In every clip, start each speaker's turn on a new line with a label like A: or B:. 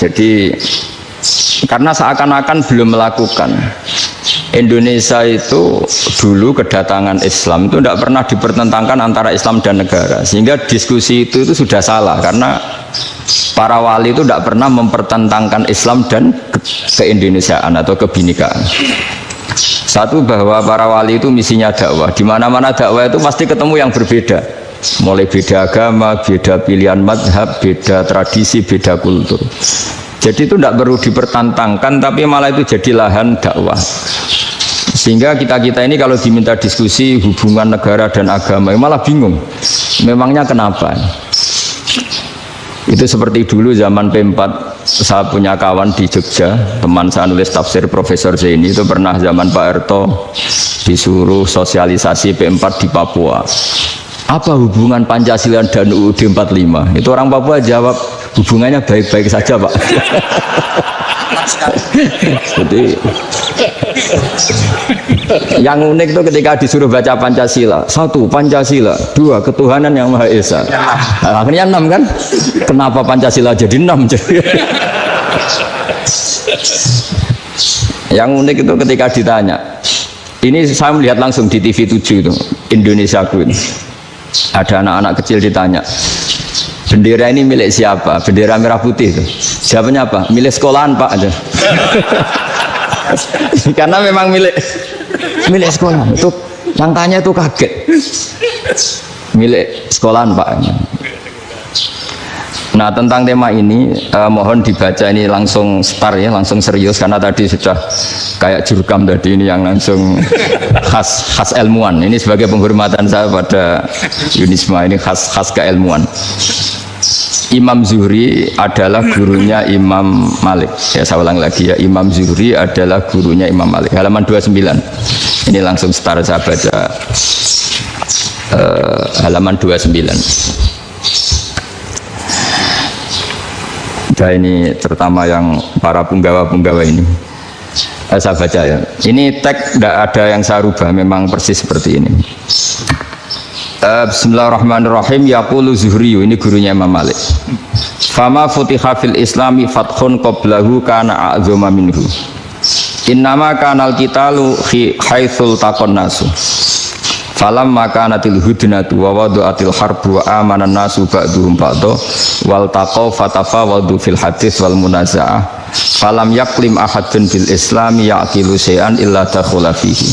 A: Jadi karena seakan-akan belum melakukan. Indonesia itu dulu kedatangan Islam itu tidak pernah dipertentangkan antara Islam dan negara, sehingga diskusi itu sudah salah karena para wali itu tidak pernah mempertentangkan Islam dan keindonesiaan atau kebinekaan. Satu, bahwa para wali itu misinya dakwah, di mana-mana dakwah itu pasti ketemu yang berbeda, mulai beda agama, beda pilihan madhab, beda tradisi, beda kultur. Jadi itu tidak perlu dipertentangkan, tapi malah itu jadi lahan dakwah. Sehingga kita ini kalau diminta diskusi hubungan negara dan agama malah bingung, memangnya kenapa? Itu seperti dulu zaman P4, saya punya kawan di Jogja, teman saya nulis tafsir Profesor Zaini, itu pernah zaman Pak Harto disuruh sosialisasi P4 di Papua. Apa hubungan Pancasila dan UUD 45? Itu orang Papua jawab, hubungannya baik-baik saja Pak. Jadi yang unik itu ketika disuruh baca Pancasila, 1 Pancasila, 2 ketuhanan yang Maha Esa. Nah, akhirnya 6 kan? Kenapa Pancasila jadi 6? Yang unik itu ketika ditanya, ini saya melihat langsung di TV 7 itu, Indonesia Queen. Ada anak-anak kecil ditanya, bendera ini milik siapa? Bendera merah putih itu. Jawabannya apa? Milik sekolahan Pak aja. Karena memang milik sekolahan. Itu yang tanya itu kaget. Milik sekolahan Pak. Nah, tentang tema ini mohon dibaca ini langsung start ya, langsung serius karena tadi sudah kayak jurkam tadi, ini yang langsung khas ilmuwan. Ini sebagai penghormatan saya pada Yunisma, ini khas keilmuan. Imam Zuhri adalah gurunya Imam Malik. Ya, saya ulang lagi ya, Imam Zuhri adalah gurunya Imam Malik. Halaman 29. Ini langsung start saya baca halaman 29. Nah, ini terutama yang para punggawa-punggawa ini. Saya baca ya. Ini teks tidak ada yang saya rubah, memang persis seperti ini. Bismillahirrahmanirrahim. Yaqulu Zuhri, ini gurunya Imam Malik. Fama futiha fil islami fathun qablahu kana a'zama minhu. Innama kanal qitalu haitsul taqon nasu. Falam makanatil hudnatu wa wadu'atil harbu wa amanan nasu ba'duhum ba'du wal taqaw fatafawadu fil hadits wal munaza'ah. Falam yaklim ahadun bil islami ya'qilu syai'an illa dakhula fihi.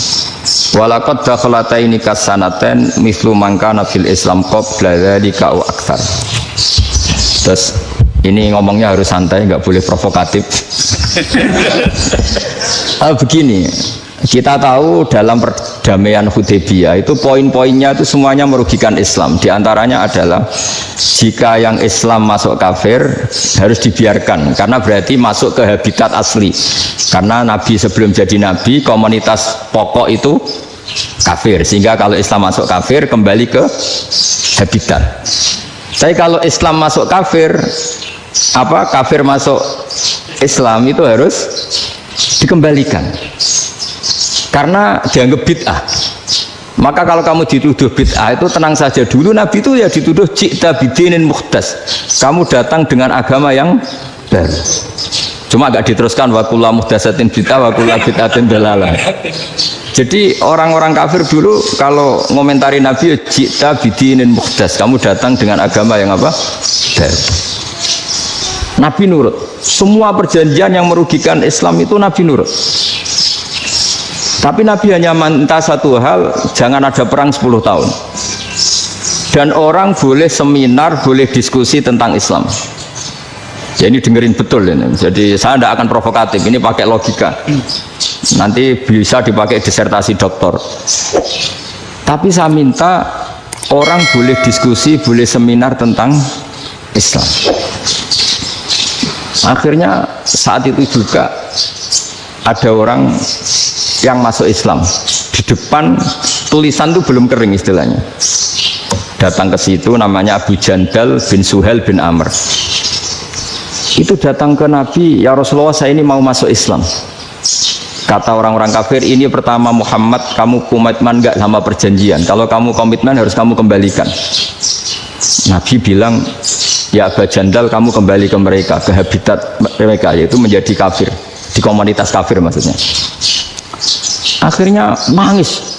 A: Walaqad dakhalataini kasanaten mithlu mangkana fil islam qabla dzalika au aktsar. Terus ini ngomongnya harus santai, nggak boleh provokatif. Begini, kita tahu dalam perdamaian Hudaybiyah itu poin-poinnya itu semuanya merugikan Islam. Di antaranya adalah jika yang Islam masuk kafir harus dibiarkan karena berarti masuk ke habitat asli. Karena Nabi sebelum jadi Nabi komunitas pokok itu kafir, sehingga kalau Islam masuk kafir kembali ke habitat. Tapi kalau Islam masuk kafir, kafir masuk Islam itu harus dikembalikan karena dianggap bid'ah. Maka kalau kamu dituduh bid'ah itu tenang saja dulu, Nabi itu ya dituduh ji'ta bidinin muhdas, kamu datang dengan agama yang baru. Cuma agak diteruskan wa kullu muhdatsatin bid'ah wa kullu bid'atin dalalah. Jadi orang-orang kafir dulu kalau ngomentari Nabi ji'ta bidinin muhdas, kamu datang dengan agama yang apa? Baru. Nabi nurut. Semua perjanjian yang merugikan Islam itu Nabi nurut. Tapi Nabi hanya minta satu hal, jangan ada perang 10 tahun. Dan orang boleh seminar, boleh diskusi tentang Islam. Ya, ini dengerin betul ini. Jadi saya tidak akan provokatif, ini pakai logika. Nanti bisa dipakai disertasi doktor. Tapi saya minta orang boleh diskusi, boleh seminar tentang Islam. Akhirnya saat itu juga ada orang yang masuk Islam di depan, tulisan itu belum kering istilahnya, datang ke situ, namanya Abu Jandal bin Suhail bin Amr. Itu datang ke Nabi, ya Rasulullah saya ini mau masuk Islam. Kata orang-orang kafir, ini pertama Muhammad, kamu komitmen enggak sama perjanjian? Kalau kamu komitmen harus kamu kembalikan. Nabi bilang ya Aba Jandal kamu kembali ke mereka, ke habitat mereka, yaitu menjadi kafir, di komunitas kafir maksudnya. Akhirnya nangis.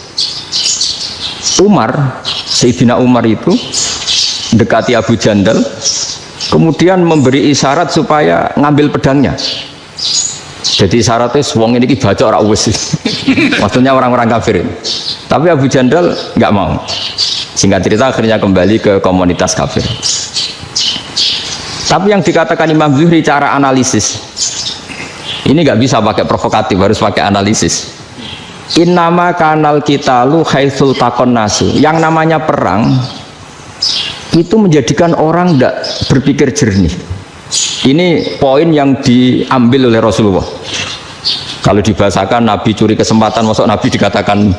A: Sayyidina Umar itu dekati Abu Jandal, kemudian memberi isyarat supaya ngambil pedangnya. Jadi syaratnya wong ini baca ora wis. Maksudnya orang-orang kafir. Tapi Abu Jandal nggak mau. Singkat cerita akhirnya kembali ke komunitas kafir. Tapi yang dikatakan Imam Zuhri cara analisis ini nggak bisa pakai provokatif, harus pakai analisis. Innama kanal qitalu haitsul taqon nasu. Yang namanya perang itu menjadikan orang tidak berpikir jernih. Ini poin yang diambil oleh Rasulullah. Kalau dibahasakan Nabi curi kesempatan, masuk Nabi dikatakan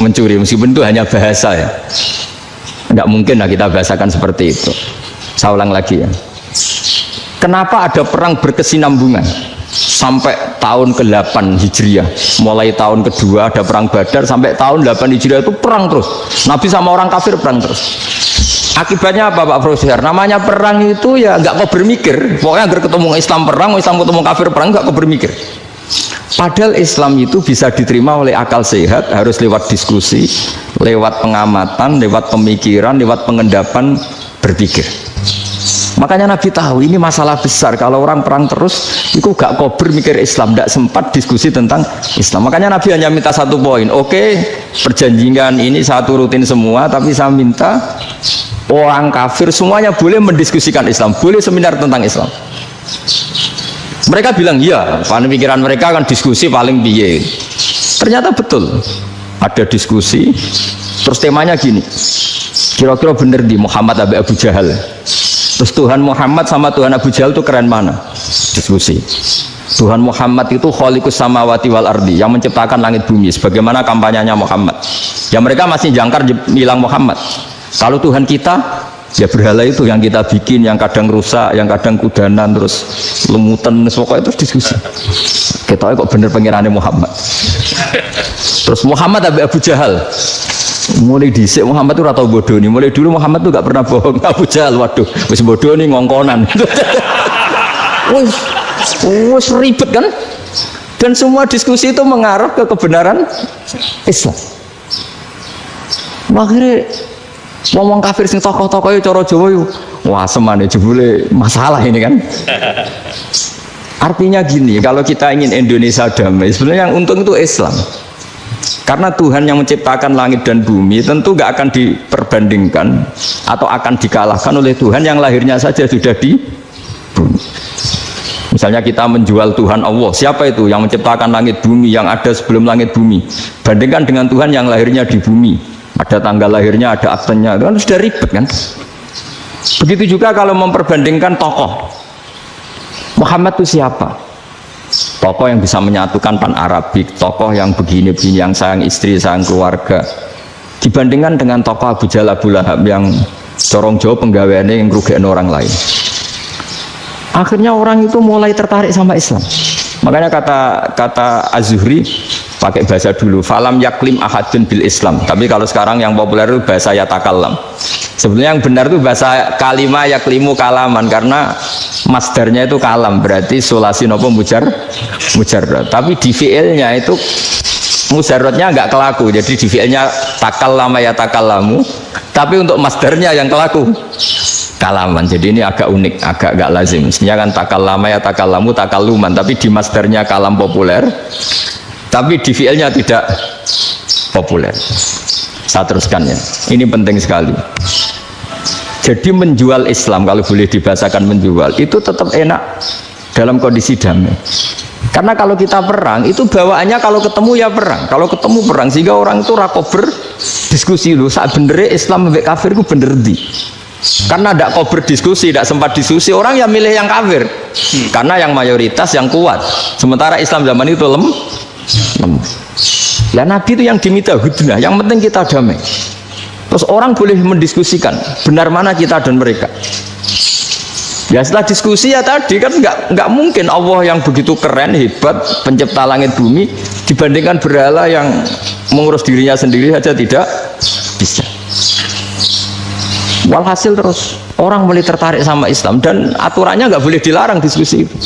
A: mencuri, meskipun itu hanya bahasa ya. Tidak mungkin lah kita bahasakan seperti itu. Saya ulang lagi ya. Kenapa ada perang berkesinambungan sampai tahun ke-8 Hijriah? Mulai tahun kedua ada perang Badar sampai tahun 8 Hijriah itu perang terus. Nabi sama orang kafir perang terus. Akibatnya apa Pak Profesor? Namanya perang itu ya nggak kau bermikir. Pokoknya agar ketemu Islam perang, Islam ketemu kafir perang, nggak kau bermikir. Padahal Islam itu bisa diterima oleh akal sehat, harus lewat diskusi, lewat pengamatan, lewat pemikiran, lewat pengendapan berpikir. Makanya Nabi tahu ini masalah besar. Kalau orang perang terus, itu gak kau bermikir Islam, tidak sempat diskusi tentang Islam. Makanya Nabi hanya minta satu poin. Oke, perjanjian ini satu rutin semua, tapi saya minta orang kafir semuanya boleh mendiskusikan Islam, boleh seminar tentang Islam. Mereka bilang iya, pada pikiran mereka kan diskusi paling piye. Ternyata betul, ada diskusi. Terus temanya gini, kira-kira bener di Muhammad Abu Jahal. Terus Tuhan Muhammad sama Tuhan Abu Jahal itu keren mana? Diskusi. Tuhan Muhammad itu khaliqus samawati wal ardi, yang menciptakan langit bumi. Sebagaimana kampanyenya Muhammad. Ya mereka masih jangkar bilang Muhammad. Kalau Tuhan kita, ya berhala itu yang kita bikin, yang kadang rusak, yang kadang kudanan, terus lemutan, pokoknya terus diskusi. Kita kok bener pengirannya Muhammad. Terus Muhammad Abu Jahal. Mulai dhisik Muhammad itu ratau bodoh nih. Mulai dulu Muhammad tuh gak pernah bohong. Abu Jahal, waduh, wis bodoh nih ngongkonan. Wis ribet kan? Dan semua diskusi itu mengarah ke kebenaran Islam. Akhirnya ngomong kafir sing tokoh-tokoh cara Jawa yo wah semane jebule masalah ini kan. Artinya gini, kalau kita ingin Indonesia damai, sebenarnya yang untung itu Islam. Karena Tuhan yang menciptakan langit dan bumi tentu gak akan diperbandingkan atau akan dikalahkan oleh Tuhan yang lahirnya saja sudah di bumi. Misalnya kita menjual Tuhan Allah, siapa itu yang menciptakan langit bumi, yang ada sebelum langit bumi, bandingkan dengan Tuhan yang lahirnya di bumi, ada tanggal lahirnya, ada aktenya, itu kan sudah ribet kan. Begitu juga kalau memperbandingkan tokoh, Muhammad itu siapa? Tokoh yang bisa menyatukan pan Arabik, tokoh yang begini-begini, yang sayang istri, sayang keluarga, dibandingkan dengan tokoh Abu Jahal, Abu Lahab yang corong jauh penggaweannya yang merugikan orang lain. Akhirnya orang itu mulai tertarik sama Islam. Makanya kata Az-Zuhri pakai bahasa dulu, falam yaklim ahadun bil Islam. Tapi kalau sekarang yang populer itu bahasa yatakallam. Sebenarnya yang benar itu bahasa kalimah yaklimu kalaman, karena masdarnya itu kalam, berarti sulasi nopo mujarrad. Tapi di fiilnya itu mujarradnya enggak kelaku. Jadi di fiilnya takallama yatakallamu, tapi untuk masdarnya yang kelaku kalaman. Jadi ini agak unik, agak lazim. Mestinya kan takallama yatakallamu takalluman, tapi di masdarnya kalam populer, tapi di fiilnya tidak populer. Saya teruskan ya, ini penting sekali. Jadi menjual Islam, kalau boleh dibahasakan menjual, itu tetap enak dalam kondisi damai. Karena kalau kita perang, itu bawaannya kalau ketemu ya perang, kalau ketemu perang, sehingga orang itu rakober diskusi dulu, saat bener Islam sampai kafir itu bener di. Karena tidak kau berdiskusi, tidak sempat diskusi, orang yang milih yang kafir, karena yang mayoritas yang kuat. Sementara Islam zaman itu lemah. Lah Nabi itu yang diminta hudnah, yang penting kita damai. Terus orang boleh mendiskusikan benar mana kita dan mereka. Ya setelah diskusi ya tadi kan nggak mungkin Allah yang begitu keren hebat pencipta langit bumi dibandingkan berhala yang mengurus dirinya sendiri saja tidak bisa. Walhasil terus orang mulai tertarik sama Islam dan aturannya nggak boleh dilarang diskusi itu.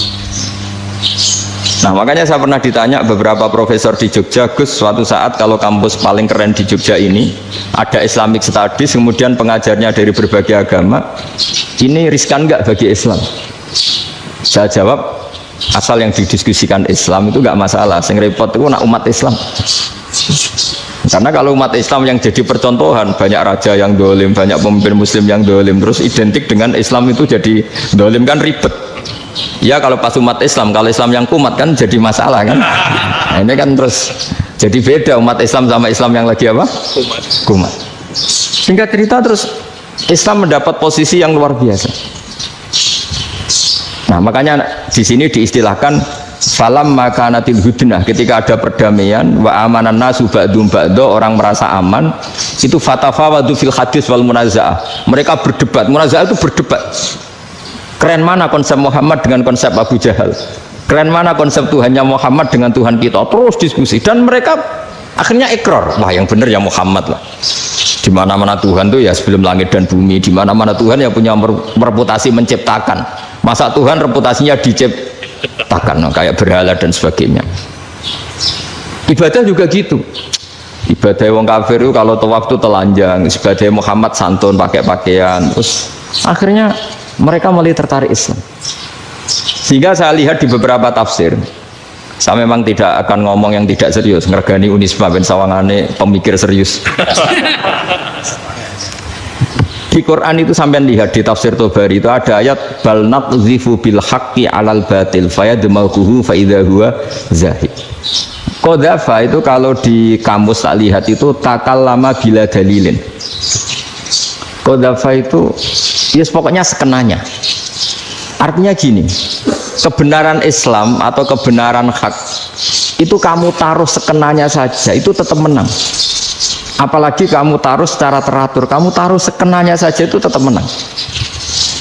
A: Nah makanya saya pernah ditanya beberapa profesor di Jogja, Gus, suatu saat kalau kampus paling keren di Jogja ini ada Islamic Studies, kemudian pengajarnya dari berbagai agama, ini riskan nggak bagi Islam? Saya jawab, asal yang didiskusikan Islam itu nggak masalah, yang repot itu nak umat Islam. Karena kalau umat Islam yang jadi percontohan, banyak raja yang dolim, banyak pemimpin muslim yang dolim, terus identik dengan Islam itu jadi dolim, kan ribet. Ya kalau pas umat Islam, kalau Islam yang kumat kan jadi masalah kan. Nah, ini kan terus jadi beda umat Islam sama Islam yang lagi apa? Kumat. Singkat cerita terus Islam mendapat posisi yang luar biasa. Nah makanya di sini diistilahkan falam makanatil hudnah, ketika ada perdamaian wa amanan nasu ba'dum ba'do, orang merasa aman, itu fatafawadu fil hadis wal munazaah, mereka berdebat. Munazaah itu berdebat, keren mana konsep Muhammad dengan konsep Abu Jahal, keren mana konsep Tuhannya Muhammad dengan Tuhan kita, terus diskusi. Dan mereka akhirnya ikrar, wah yang benar ya Muhammad lah. Di mana-mana Tuhan tuh ya sebelum langit dan bumi, di mana-mana Tuhan yang punya reputasi menciptakan. Masa Tuhan reputasinya diciptakan, kayak berhala dan sebagainya. Ibadah juga gitu. Ibadah wong kafir itu kalau tawaf itu telanjang, ibadah Muhammad santun pakai pakaian. Terus akhirnya mereka mulai tertarik Islam. Sehingga saya lihat di beberapa tafsir, saya memang tidak akan ngomong yang tidak serius, ngergani Unisma ben sawangane pemikir serius. Di Quran itu sampai lihat di tafsir Tobari itu ada ayat bal naqdhifu bil haqqi 'alal batil fayadmaghuhu fa idza huwa zahid. Qadhafa itu kalau di kamus tak lihat itu takallama bila dalilin. Qadhafa itu ya pokoknya sekenanya. Artinya gini, kebenaran Islam atau kebenaran hak itu kamu taruh sekenanya saja itu tetap menang. Apalagi kamu taruh secara teratur, kamu taruh sekenanya saja itu tetap menang.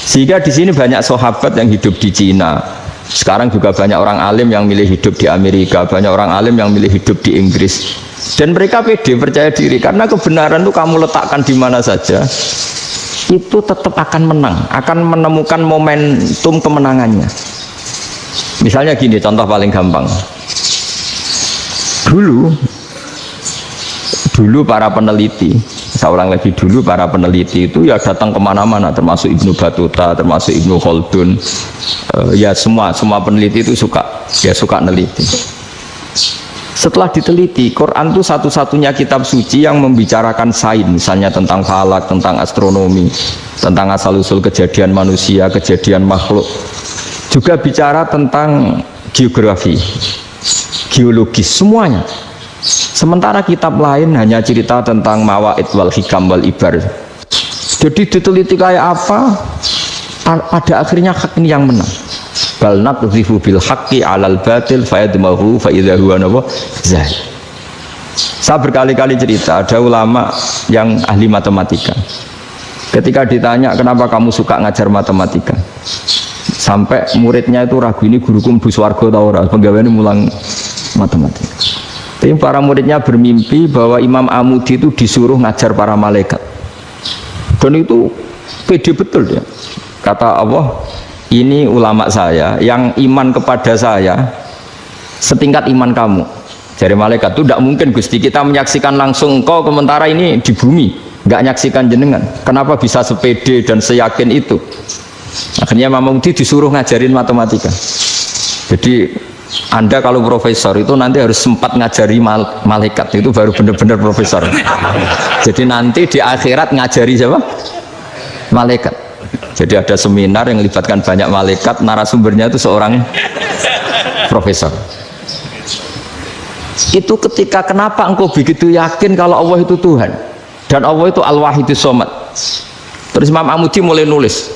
A: Sehingga di sini banyak sahabat yang hidup di Cina. Sekarang juga banyak orang alim yang milih hidup di Amerika, banyak orang alim yang milih hidup di Inggris. Dan mereka pede, percaya diri, karena kebenaran itu kamu letakkan di mana saja, itu tetap akan menang, akan menemukan momentum kemenangannya. Misalnya gini, contoh paling gampang. Dulu para peneliti, saya ulang lagi, dulu para peneliti itu ya datang kemana-mana, termasuk Ibnu Battuta, termasuk Ibnu Khaldun, ya semua peneliti itu suka neliti. Setelah diteliti, Quran itu satu-satunya kitab suci yang membicarakan sains, misalnya tentang falak, tentang astronomi, tentang asal-usul kejadian manusia, kejadian makhluk. Juga bicara tentang geografi, geologis, semuanya. Sementara kitab lain hanya cerita tentang mawaid wal hikam wal ibar. Jadi diteliti kayak apa, pada akhirnya hak ini yang menang. Bal naqdhifu bil haqqi 'alal batil fayadmaghu fa idza huwa zahid. Saya berkali-kali cerita, ada ulama yang ahli matematika. Ketika ditanya kenapa kamu suka ngajar matematika, sampai muridnya itu ragu, ini guruku mlebu swarga ta ora, penggaweane mulang matematika. Tapi para muridnya bermimpi bahwa Imam Amudi itu disuruh ngajar para malaikat. Dan itu pede betul ya. Kata Allah, ini ulama saya yang iman kepada saya setingkat iman kamu. Dari malaikat itu tidak mungkin Gusti, kita menyaksikan langsung engkau, sementara ini di bumi nggak nyaksikan jenengan. Kenapa bisa sepede dan seyakin itu? Akhirnya Imam Amudi disuruh ngajarin matematika. Jadi Anda kalau profesor itu nanti harus sempat ngajari malaikat, itu baru benar-benar profesor. Jadi nanti di akhirat ngajari siapa? Malaikat. Jadi ada seminar yang melibatkan banyak malaikat, narasumbernya itu seorang profesor. Itu ketika kenapa engkau begitu yakin kalau Allah itu Tuhan dan Allah itu Al-Wahidus Shomad. Terus Imam Amudi mulai nulis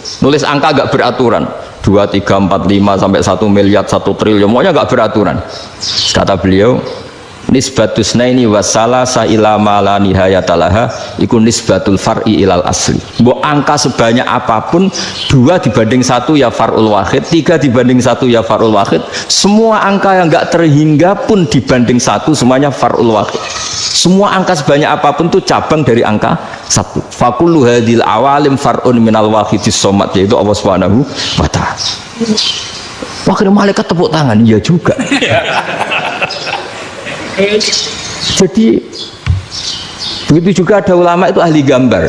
A: angka gak beraturan, 2, 3, 4, 5 sampai 1 miliar, 1 triliun, semuanya gak beraturan. Kata beliau, nisbatus naini wasalasa ila ma la nihayatalaha iku nisbatul far'i ilal asli. Mbok angka sebanyak apapun, 2 dibanding 1 ya far'ul wahid, 3 dibanding 1 ya far'ul wahid, semua angka yang gak terhingga pun dibanding 1 semuanya far'ul wahid. Semua angka sebanyak apapun itu cabang dari angka 1. Fakullu hadil awalim far'un minal wahidis somad, yaitu Allah Subhanahu wa ta'ala. Wakil malaikat tepuk tangan, iya juga. Jadi begitu juga ada ulama itu ahli gambar.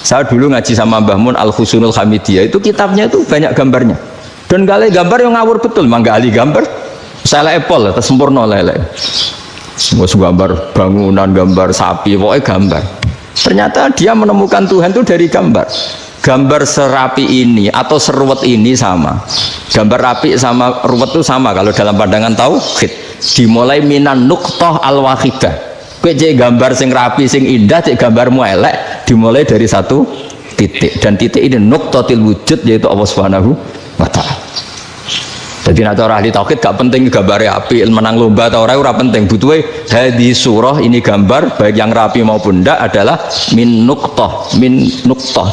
A: Saya dulu ngaji sama Mbah Mun Al-Husunul Hamidiyah, itu kitabnya itu banyak gambarnya. Dan gale gambar yang ngawur betul, mangga ahli gambar. Saya Apple, atas sempurna lele. Semua gambar bangunan, gambar sapi, pokoknya gambar. Ternyata dia menemukan Tuhan itu dari gambar. Gambar serapi ini atau seruwet ini sama. Gambar rapi sama ruwet itu sama kalau dalam pandangan tauhid. Dimulai minan nuqtah al-wahidah. Kowe cek gambar sing rapi, sing indah, cek gambarmu elek, dimulai dari satu titik. Dan titik ini nuqtatil wujud, yaitu Allah Subhanahu wa ta'ala. Jadi nanti orang ahli tauhid gak penting gambarnya api, menang lomba atau ora penting. Butuhnya hadis surah ini gambar baik yang rapi maupun ndak adalah min nuqtah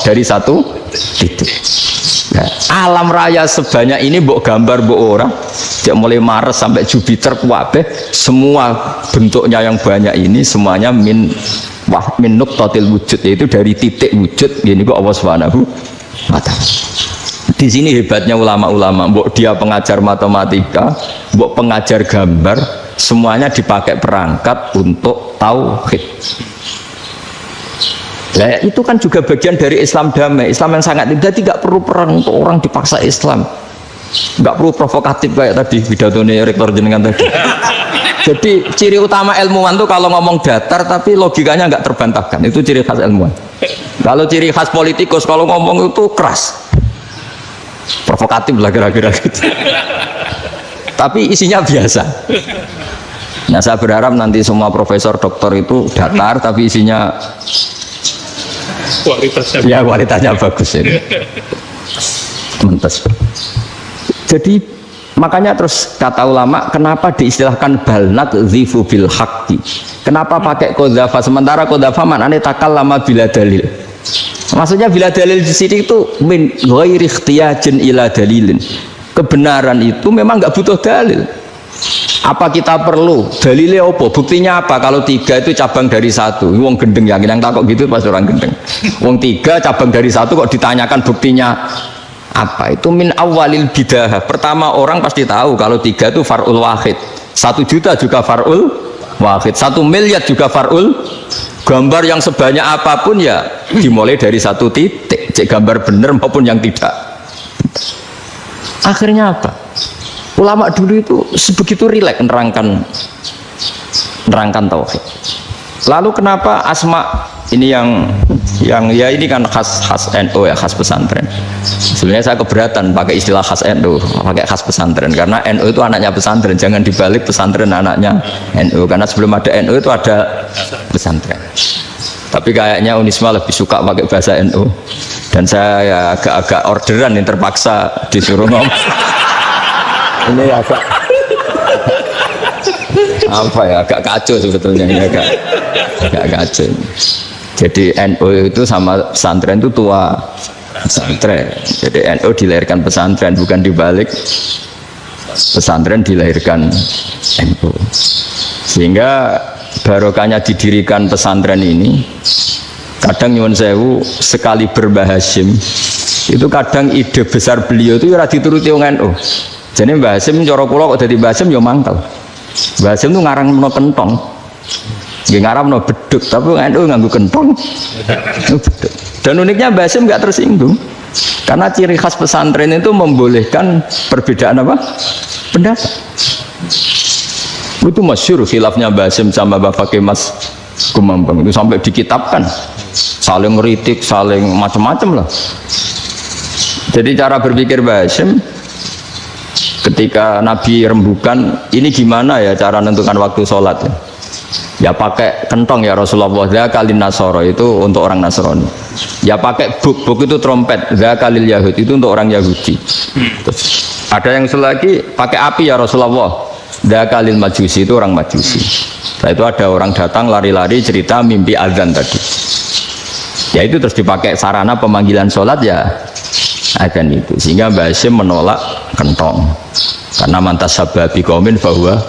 A: dari satu titik. Nah, alam raya sebanyak ini mbok gambar mbok ora, dia mulai Mars sampai Jupiter kuwabe, semua bentuknya yang banyak ini semuanya min nuqtatil wujud, yaitu dari titik wujud. Ini kok Allah Subhanahu wa ta'ala. Di sini hebatnya ulama-ulama, mbok dia pengajar matematika, mbok pengajar gambar, semuanya dipakai perangkat untuk tauhid. Nah, itu kan juga bagian dari Islam damai, Islam yang sangat tidak perlu perang untuk orang dipaksa Islam, nggak perlu provokatif kayak tadi pidatonya rektor jenengan tadi. Jadi ciri utama ilmuwan tuh kalau ngomong datar tapi logikanya nggak terbantahkan, itu ciri khas ilmuwan. Kalau ciri khas politikus kalau ngomong itu keras, provokatif lah kira-kira gitu. Tapi isinya biasa. Nah, saya berharap nanti semua profesor doktor itu datar tapi isinya kualitasnya bagus ini. Mentes. Jadi makanya terus kata ulama, kenapa diistilahkan balnat zifu bil haqqi? Kenapa pakai qadzafa sementara qadzafa maknanya takallama bila dalil? Maksudnya bila dalil di sini itu min ghairi ikhtiyajin ila dalilin. Kebenaran itu memang nggak butuh dalil. Apa kita perlu dalilnya apa? Buktinya apa? Kalau 3 itu cabang dari 1. Wong gendeng yang takut gitu pas orang gendeng. Wong 3 cabang dari 1 kok ditanyakan buktinya apa? Itu min awalil bidah. Pertama orang pasti tahu kalau 3 itu far'ul wahid. 1 juta juga far'ul wahid. 1 miliar juga far'ul. Gambar yang sebanyak apapun ya dimulai dari satu titik, cek gambar bener maupun yang tidak. Akhirnya apa? Ulama dulu itu sebegitu rileks nerangkan tauhid. Lalu kenapa asma ini yang ya ini kan khas NU ya, khas pesantren. Sebenarnya saya keberatan pakai istilah khas NU, pakai khas pesantren karena NU itu anaknya pesantren, jangan dibalik pesantren anaknya NU, karena sebelum ada NU itu ada pesantren. Tapi kayaknya Unisma lebih suka pakai bahasa NU dan saya ya agak-agak orderan yang terpaksa disuruh ngomong. Ini agak apa ya, agak kacau sebetulnya ini, agak kacau. Jadi NU itu sama pesantren itu tua pesantren. Jadi NU dilahirkan pesantren, bukan dibalik pesantren dilahirkan NU. Sehingga barokahnya didirikan pesantren ini, kadang nyuwun sewu sekali Mbah Hasyim itu kadang ide besar beliau itu ora dituruti wong NU. Jadi Mbah Hasyim cara kula kok dadi Mbah Hasyim ya mangkel. Mbah Hasyim itu ngarang meno kentong. Nggih ngaramno beduk, tapi NU nganggo kentong. Beduk. Dan uniknya Mbah Hasyim enggak tersinggung. Karena ciri khas pesantren itu membolehkan perbedaan apa? Pendapat. Itu masyhur khilafnya Mbah Hasyim sama Bapak Kemas Kumambang itu sampai dikitabkan. Saling ngeritik, saling macam-macam lah. Jadi cara berpikir Mbah Hasyim ketika Nabi rembukan, ini gimana ya cara menentukan waktu sholat ya? Ya pakai kentong ya Rasulullah, zakalin nasoro itu untuk orang Nasrani. Ya pakai buk itu trompet, zakalil Yahud itu untuk orang Yahudi. Terus, ada yang lagi pakai api ya Rasulullah, zakalil Majusi itu orang Majusi. Setelah itu ada orang datang lari-lari cerita mimpi azan tadi. Ya itu terus dipakai sarana pemanggilan sholat ya azan itu. Sehingga Mbah Hasyim menolak kentong. Karena mantas sababi qaumin bahwa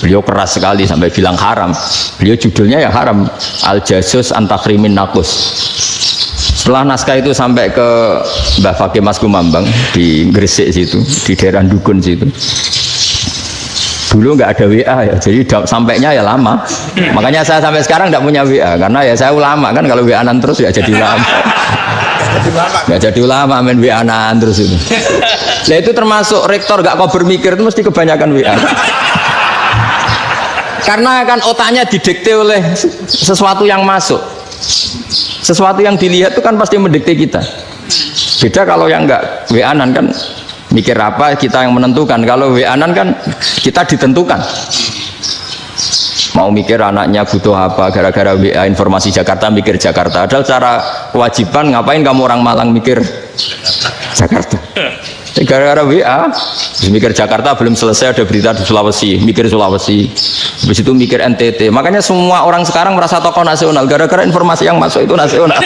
A: beliau keras sekali sampai bilang haram. Beliau judulnya ya haram, al jasus antakrimin nakus. Setelah naskah itu sampai ke Mbah Fakih Mas Kumambang di Gresik situ, di daerah Dukun situ. Dulu nggak ada WA ya, jadi sampainya ya lama. Makanya saya sampai sekarang nggak punya WA karena ya saya ulama kan, kalau WA-an terus ya jadi ulama. Nggak jadi ulama main WA-an terus itu. Nah itu termasuk rektor nggak kau bermikir itu mesti kebanyakan WA. Karena kan otaknya didikte oleh sesuatu yang masuk. Sesuatu yang dilihat itu kan pasti mendikte kita. Beda kalau yang nggak WA-an kan mikir apa kita yang menentukan. Kalau WA-an kan kita ditentukan. Mau mikir anaknya butuh apa, gara-gara WA informasi Jakarta mikir Jakarta. Padahal secara kewajiban ngapain kamu orang Malang mikir Jakarta? Gara-gara WA mikir Jakarta belum selesai ada berita di Sulawesi, mikir Sulawesi. Habis itu mikir NTT. Makanya semua orang sekarang merasa tokoh nasional gara-gara informasi yang masuk itu nasional.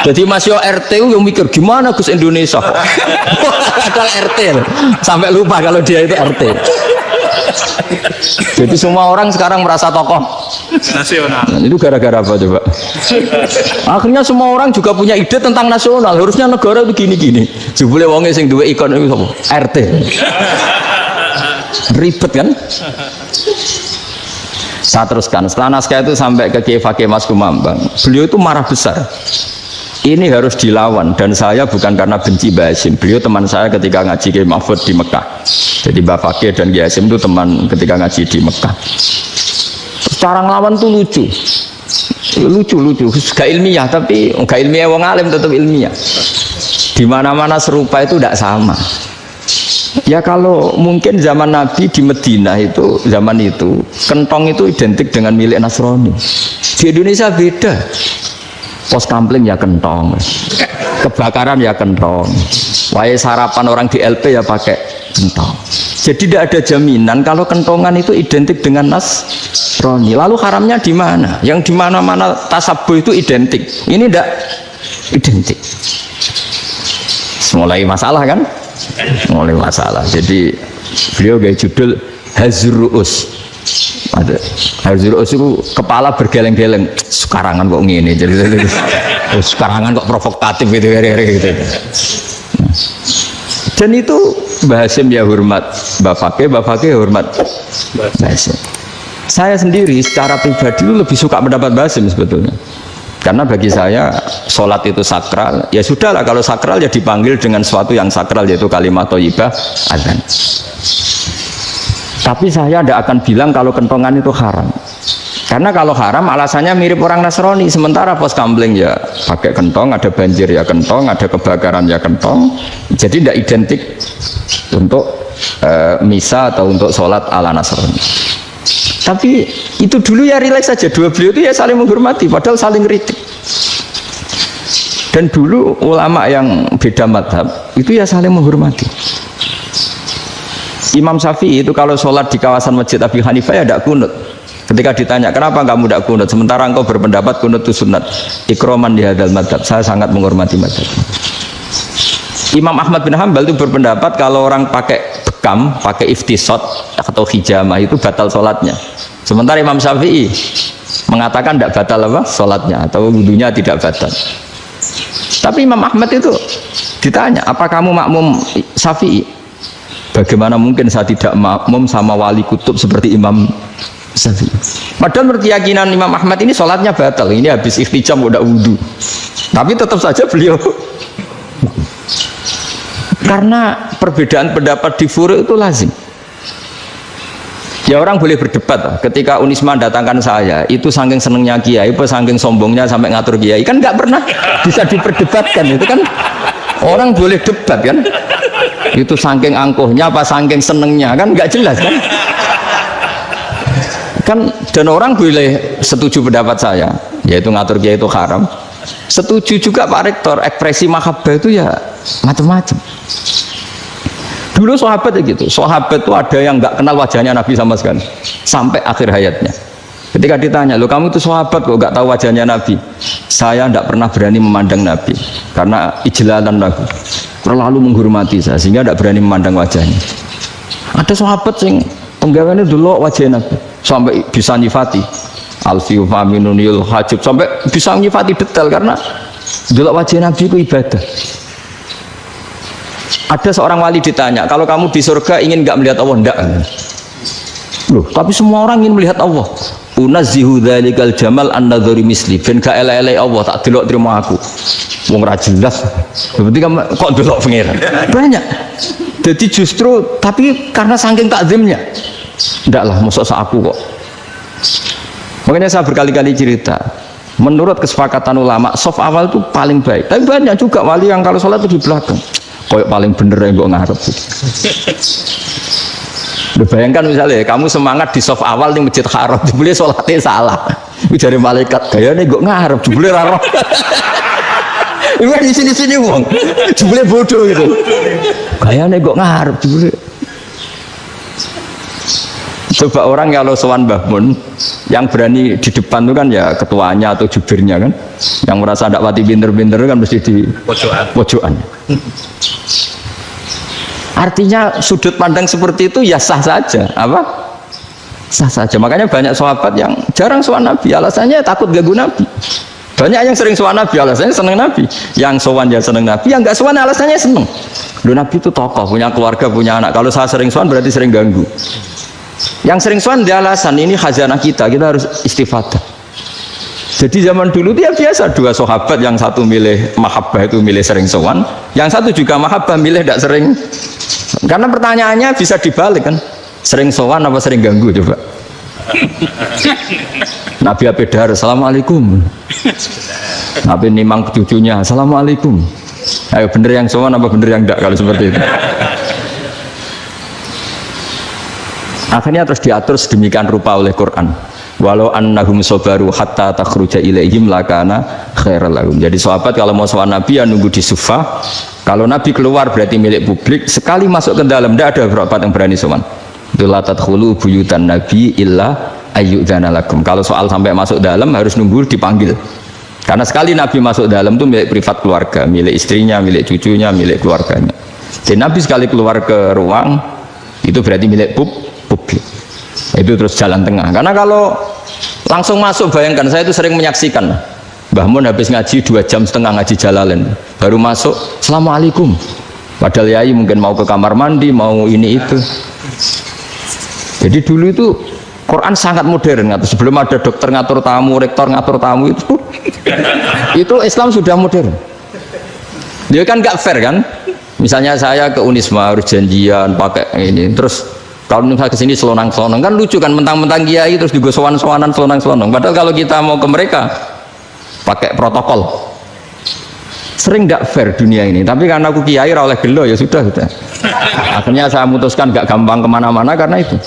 A: Jadi Mas Yo RT yang mikir gimana Gus Indonesia. Padahal RT sampai lupa kalau dia itu RT. Jadi semua orang sekarang merasa tokoh nasional. Nah, itu gara-gara apa coba? Akhirnya semua orang juga punya ide tentang nasional. Harusnya negara itu gini-gini. Jebule wonge sing duwe ikon itu apa? RT. Ribet kan? Saya teruskan. Setelah naskah itu sampai ke Kiai Fakih Mas Kumambang. Beliau itu marah besar. Ini harus dilawan, dan saya bukan karena benci Mbah Hasyim. Beliau teman saya ketika ngaji Kiai Mahfud di Mekah. Jadi Mbah Fakih dan Kiai Hasyim itu teman ketika ngaji di Mekah. Cara ngelawan tuh lucu. Lucu. Gak ilmiah, tapi gak ilmiah wong alim tetap ilmiah. Di mana-mana serupa itu tidak sama. Ya kalau mungkin zaman Nabi di Medina itu, zaman itu kentong itu identik dengan milik Nasrani. Di Indonesia beda. Pos kampling ya kentong, kebakaran ya kentong, wae sarapan orang di LP ya pakai kentong. Jadi tidak ada jaminan kalau kentongan itu identik dengan Nasrani. Lalu haramnya di mana? Yang di mana-mana tasabuh itu identik. Ini tidak identik. Mulai masalah kan? Mulai masalah. Jadi beliau gaya judul Hazruus. Hazruus itu kepala bergeleng-geleng. Sekarangan kok ngene, jadi sekarangan kok provokatif gitu. Dan itu Mbah Hasyim ya hormat Mbah Fakih hormat Mbah Hasyim. Saya sendiri secara pribadi lebih suka pendapat Mbah Hasyim sebetulnya. Karena bagi saya sholat itu sakral. Ya sudahlah, kalau sakral ya dipanggil dengan sesuatu yang sakral, yaitu kalimat thayyibah azan. Tapi saya tidak akan bilang kalau kentongan itu haram. Karena kalau haram alasannya mirip orang Nasrani. Sementara pos kampling ya pakai kentong, ada banjir ya kentong, ada kebakaran ya kentong. Jadi tidak identik untuk misa atau untuk sholat ala Nasrani. Tapi itu dulu ya rileks saja. Dua beliau itu ya saling menghormati, padahal saling kritik. Dan dulu ulama yang beda madhab itu ya saling menghormati. Imam Syafi'i itu kalau sholat di kawasan Masjid Abi Hanifah ya tidak kunut. Ketika ditanya kenapa kamu tidak kunut, sementara engkau berpendapat kunut itu sunat, ikroman di hadal madhab, saya sangat menghormati madhab. Imam Ahmad bin Hanbal itu berpendapat kalau orang pakai bekam, pakai iftisot atau hijamah itu batal sholatnya. Sementara Imam Syafi'i mengatakan tidak batal apa sholatnya, atau wudunya tidak batal. Tapi Imam Ahmad itu ditanya, apa kamu makmum Syafi'i? Bagaimana mungkin saya tidak makmum sama wali kutub seperti Imam Syafi'i? Padahal menurut keyakinan Imam Ahmad ini sholatnya batal. Ini habis iftijam udah wudu, tapi tetap saja beliau. Karena perbedaan pendapat di furu itu lazim. Ya orang boleh berdebat. Ketika Unisma datangkan saya, itu saking senengnya kiai, saking sombongnya sampai ngatur kiai, kan nggak pernah bisa diperdebatkan. Itu kan orang boleh debat kan? Itu saking angkuhnya apa saking senengnya, kan nggak jelas kan? Kan dan orang boleh setuju pendapat saya, yaitu ngatur kiai itu haram. Setuju juga Pak Rektor, ekspresi mahabbah itu ya macam-macam. Dulu sahabat ya gitu, sahabat itu ada yang nggak kenal wajahnya Nabi sama sekali sampai akhir hayatnya. Ketika ditanya, lo kamu itu sahabat kok nggak tahu wajahnya Nabi? Saya tidak pernah berani memandang Nabi karena ijlalan Nabi, terlalu menghormati saya sehingga tidak berani memandang wajahnya. Ada sahabat sing penggaweane delok wajah Nabi sampai bisa nyifati alfiu faminunil hajub, sampai bisa nyifati detail karena delok wajah Nabi itu ibadah. Ada seorang wali ditanya, kalau kamu di surga ingin nggak melihat Allah? Enggak. Loh, tapi semua orang ingin melihat Allah. Unazzihu dzalikal jamal an-nadhari misli, ben gak elek-elek Allah tak delok terima aku. Wong ra jelas. Berarti kamu kok delok pangeran. Banyak. Jadi justru tapi karena saking takzimnya. Ndaklah mosok aku kok. Makanya saya berkali-kali cerita. Menurut kesepakatan ulama, soft awal itu paling baik. Tapi banyak juga wali yang kalau sholat itu di belakang. Koyok paling bener yang gue ngarep. Bayangkan misalnya kamu semangat di soft awal di masjid haram, jebule sholatnya salah. Itu dari malaikat, kayaknya gue ngarep, jebule raro. Ini di sini wong, jebule bodoh gitu. Kayaknya gue ngarep, jebule. Coba orang kalau sowan Mbah Mun, yang berani di depan itu kan ya ketuanya atau jubirnya kan, yang merasa tidak pati pinter-pinter kan mesti di pojokan. Artinya sudut pandang seperti itu ya sah saja, apa? Sah saja. Makanya banyak sahabat yang jarang sowan Nabi, alasannya takut ganggu Nabi. Banyak yang sering sowan Nabi, alasannya seneng Nabi. Yang sowan ya seneng Nabi, yang enggak sowan alasannya seneng. Loh, Nabi itu tokoh, punya keluarga, punya anak. Kalau saya sering sowan berarti sering ganggu. Yang sering sowan dia alasan ini khazanah kita harus istifadah. Jadi zaman dulu dia biasa dua sahabat, yang satu milih mahabbah itu milih sering sowan, yang satu juga mahabbah milih tidak sering. Karena pertanyaannya bisa dibalik kan, sering sowan apa sering ganggu coba. Nabi Abedar, assalamualaikum. Nabi nimang cucunya, assalamualaikum. Ayo bener yang sowan apa bener yang enggak kalau seperti itu. Akhirnya terus diatur sedemikian rupa oleh Quran. Walau annahum sabaru hatta takhruja ilaihim lakana khairal lahum. Jadi sahabat kalau mau sowan Nabi ya nunggu di Sufah. Kalau Nabi keluar berarti milik publik. Sekali masuk ke dalam tidak ada berapa yang berani sowan. La tadkhulu buyutan nabi illa ayyudzana lakum. Kalau soal sampai masuk dalam harus nunggu dipanggil. Karena sekali Nabi masuk dalam itu milik privat keluarga, milik istrinya, milik cucunya, milik keluarganya. Jadi Nabi sekali keluar ke ruang itu berarti milik publik. Itu terus jalan tengah. Karena kalau langsung masuk, bayangkan saya itu sering menyaksikan Mbah Mun habis ngaji 2,5 jam ngaji Jalalain, baru masuk assalamualaikum, padahal yai mungkin mau ke kamar mandi, mau ini itu. Jadi dulu itu Quran sangat modern, sebelum ada dokter ngatur tamu, rektor ngatur tamu itu Islam sudah modern. Dia kan gak fair kan, misalnya saya ke Unisma harus janjian pakai ini, terus kalau misalnya kesini selonang-selonang kan lucu kan, mentang-mentang kiai terus juga sowan-sowanan selonang-selonang. Padahal kalau kita mau ke mereka pakai protokol, sering tidak fair dunia ini. Tapi karena aku kiai oleh gelo ya sudah. Akhirnya saya memutuskan gak gampang kemana-mana karena itu.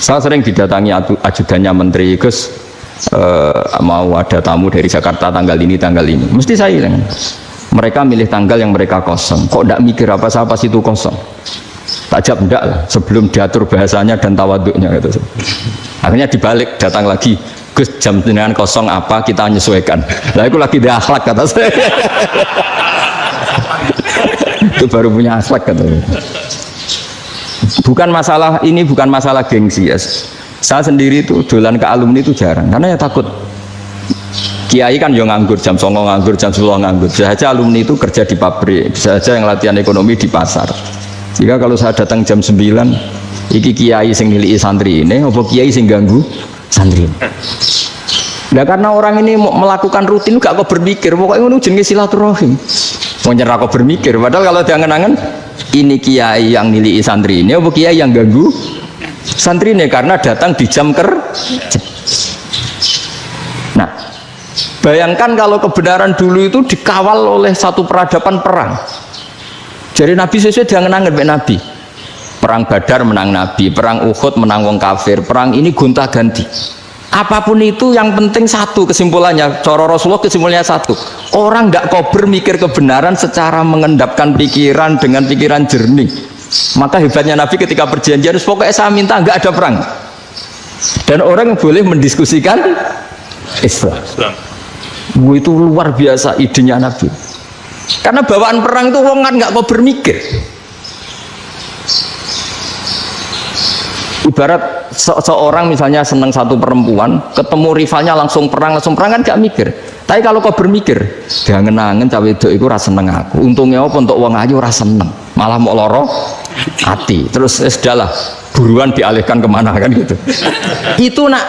A: Saya sering didatangi ajudannya menteri, Gus mau ada tamu dari Jakarta tanggal ini, mesti saya bilang, mereka milih tanggal yang mereka kosong. Kok tidak mikir apa situ kosong? Tak jawab enggak lah, sebelum diatur bahasanya dan tawaduknya gitu. Akhirnya dibalik, datang lagi, Gus jam dengan kosong apa kita menyesuaikan. Lah itu lagi dia akhlak kata saya. Itu baru punya akhlak kata saya. Bukan masalah ini, bukan masalah gengsi ya. Saya sendiri itu dolan ke alumni itu jarang, karena ya takut. Kiai kan yang nganggur, jam 9 nganggur, jam 10 nganggur. Bisa saja alumni itu kerja di pabrik, bisa saja yang latihan ekonomi di pasar. Jika kalau saya datang jam 9, iki kiai sing nilai santri ini, apa kiai sing ganggu santri. Nah karena orang ini melakukan rutin, gak kok berpikir, pokoknya ngono jenenge silaturahim. Mau nyerah kok berpikir, padahal kalau diangan-angan, ini kiai yang nilai santri ini, apa kiai yang ganggu santri ini karena datang di jam kerja. Nah, bayangkan kalau kebenaran dulu itu dikawal oleh satu peradaban perang. Jadi Nabi sesuai diangen-angen Nabi. Perang Badar menang Nabi, perang Uhud menang wong kafir, perang ini gonta-ganti. Apapun itu yang penting satu kesimpulannya, cara Rasulullah kesimpulannya satu. Orang tidak kober mikir kebenaran secara mengendapkan pikiran dengan pikiran jernih. Maka hebatnya Nabi ketika perjanjian, pokoknya saya minta nggak ada perang. Dan orang boleh mendiskusikan Islam. Itu luar biasa idenya Nabi. Karena bawaan perang itu wong kan nggak kau bermikir. Ibarat seorang misalnya seneng satu perempuan, ketemu rivalnya langsung perang kan gak mikir. Tapi kalau kau bermikir, jangan ngenangen cawe wedok iku ora seneng aku. Untungnya apa untuk wong ayu ora seneng, malah mau loro hati. Terus sudahlah, buruan dialihkan kemana kan gitu. Itu nak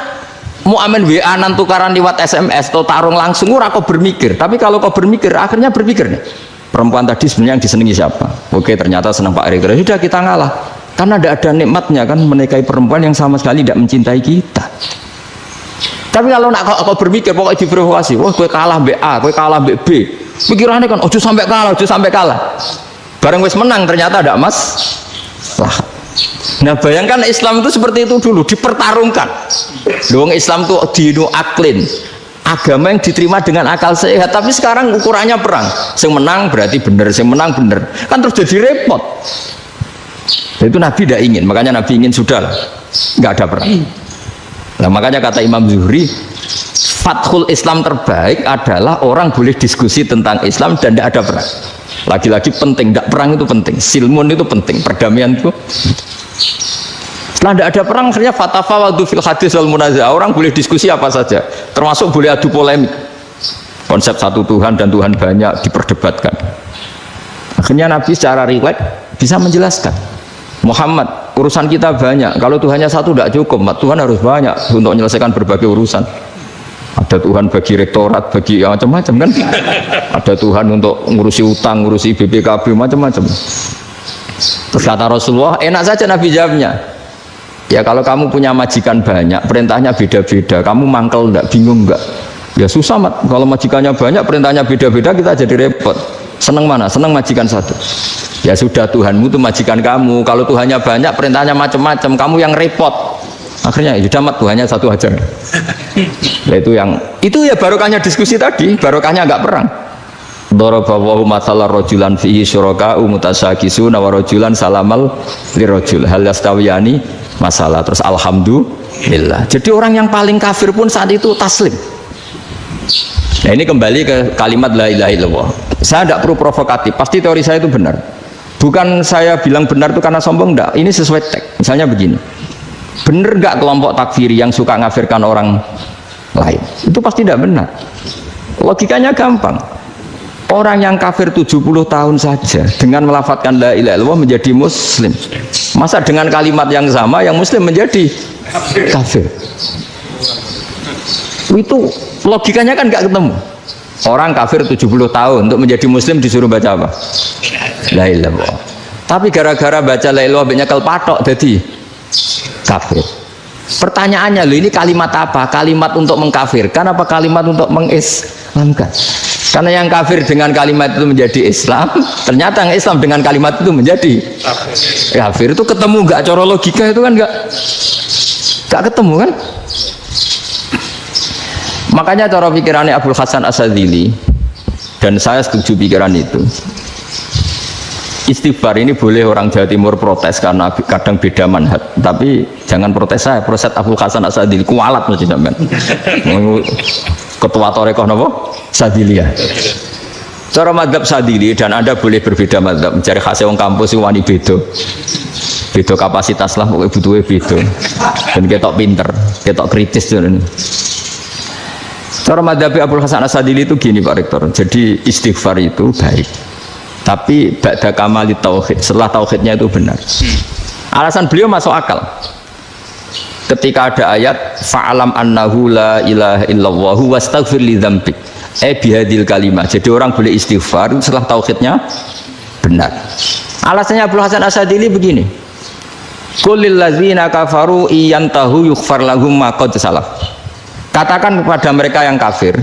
A: mau amen WA nan tukaran lewat SMS atau tarung langsung ora kau bermikir. Tapi kalau kau bermikir, akhirnya berpikir nih. Perempuan tadi sebenarnya yang disenangi siapa? Oke, ternyata senang Pak Erick. Sudah kita ngalah. Karena tidak ada nikmatnya kan menikahi perempuan yang sama sekali tidak mencintai kita. Tapi kalau nak kau berpikir pokoknya diprovokasi, wah kue kalah B A, kue kalah B B, pikirannya kan, ojo sampai kalah. Bareng wis menang ternyata ada mas. Lah. Nah bayangkan Islam itu seperti itu dulu dipertarungkan. Doang Islam itu dinu aklin, agama yang diterima dengan akal sehat. Tapi sekarang ukurannya perang. Yang menang berarti benar, yang menang benar. Kan terus jadi repot. Itu Nabi tidak ingin, makanya Nabi ingin sudah lah, nggak ada perang. Nah makanya kata Imam Zuhri, fathul Islam terbaik adalah orang boleh diskusi tentang Islam dan tidak ada perang. Lagi-lagi penting, tidak perang itu penting, silmun itu penting, perdamaian itu. Setelah tidak ada perang, akhirnya fatafawadu fil hadis wal munazah, orang boleh diskusi apa saja, termasuk boleh adu polemik. Konsep satu Tuhan dan Tuhan banyak diperdebatkan. Akhirnya Nabi secara riwayat bisa menjelaskan. Muhammad, urusan kita banyak. Kalau Tuhannya satu tidak cukup, Tuhan harus banyak untuk menyelesaikan berbagai urusan. Ada Tuhan bagi rektorat, bagi macam-macam kan? Ada Tuhan untuk ngurusi utang, ngurusi BPKB, macam-macam. Terus kata Rasulullah, enak saja Nabi jawabnya. Ya kalau kamu punya majikan banyak, perintahnya beda-beda, kamu mangkel enggak, bingung enggak? Ya susah mat. Kalau majikannya banyak, perintahnya beda-beda, kita jadi repot. Seneng mana? Seneng majikan satu. Ya sudah, Tuhanmu itu majikan kamu. Kalau Tuhannya banyak, perintahnya macam-macam, kamu yang repot. Akhirnya ya sudah mat, Tuhannya satu aja. Nah, itu ya barokahnya diskusi tadi, barokahnya enggak perang. Daraballahu mathalan rajulan fihi syuraka'u mutasyakisuna wa rajulan salamal lirajul hal yastawiyani masalah. Terus alhamdulillah. Jadi orang yang paling kafir pun saat itu taslim. Nah ini kembali ke kalimat la ilaha illallah. Saya tidak perlu provokatif, pasti teori saya itu benar. Bukan saya bilang benar itu karena sombong, enggak. Ini sesuai teks. Misalnya begini, benar enggak kelompok takfiri yang suka ngafirkan orang lain? Itu pasti tidak benar. Logikanya gampang. Orang yang kafir 70 tahun saja dengan melafadzkan la ilaha illallah menjadi muslim. Masa dengan kalimat yang sama yang muslim menjadi kafir? Itu logikanya kan enggak ketemu. Orang kafir 70 tahun untuk menjadi muslim disuruh baca apa? La ilaha illallah. Tapi gara-gara baca la ilaha illallah banyak patok jadi kafir. Pertanyaannya, loh ini kalimat apa? Kalimat untuk mengkafirkan apa kalimat untuk mengislamkan? Karena yang kafir dengan kalimat itu menjadi Islam, ternyata yang Islam dengan kalimat itu menjadi kafir. Itu ketemu enggak? Cara logika itu kan enggak ketemu kan? Makanya cara pikirannya Abul Hasan Asyadzili, dan saya setuju pikiran itu. Istighfar ini boleh orang Jawa Timur protes karena kadang beda manhaj, tapi jangan protes saya, protes Abul Hasan Asyadzili kualat mesti sampean. Ketua Torekoh napa? Sadziliyah. Cara madzhab Sadzili, dan Anda boleh berbeda madzhab, mencari khasnya wong kampus wani beda. Beda kapasitas lah, pokoknya butuhnya beda. Dan ketok pinter, ketok kritis tuh. Cara madzhab Abul Hasan Asyadzili itu gini Pak Rektor. Jadi istighfar itu baik, tapi ba'da kamali tauhid, setelah tauhidnya itu benar. Alasan beliau masuk akal. Ketika ada ayat fa'alam annahu la ilaha illallah wastaghfir li dzambik. Bihadil kalimah. Jadi orang boleh istighfar setelah tauhidnya benar. Alasannya Abul Hasan Asyadzili begini. Qul lil ladzina kafaru iyantahu yughfar lahum ma qad salaf. Katakan kepada mereka yang kafir,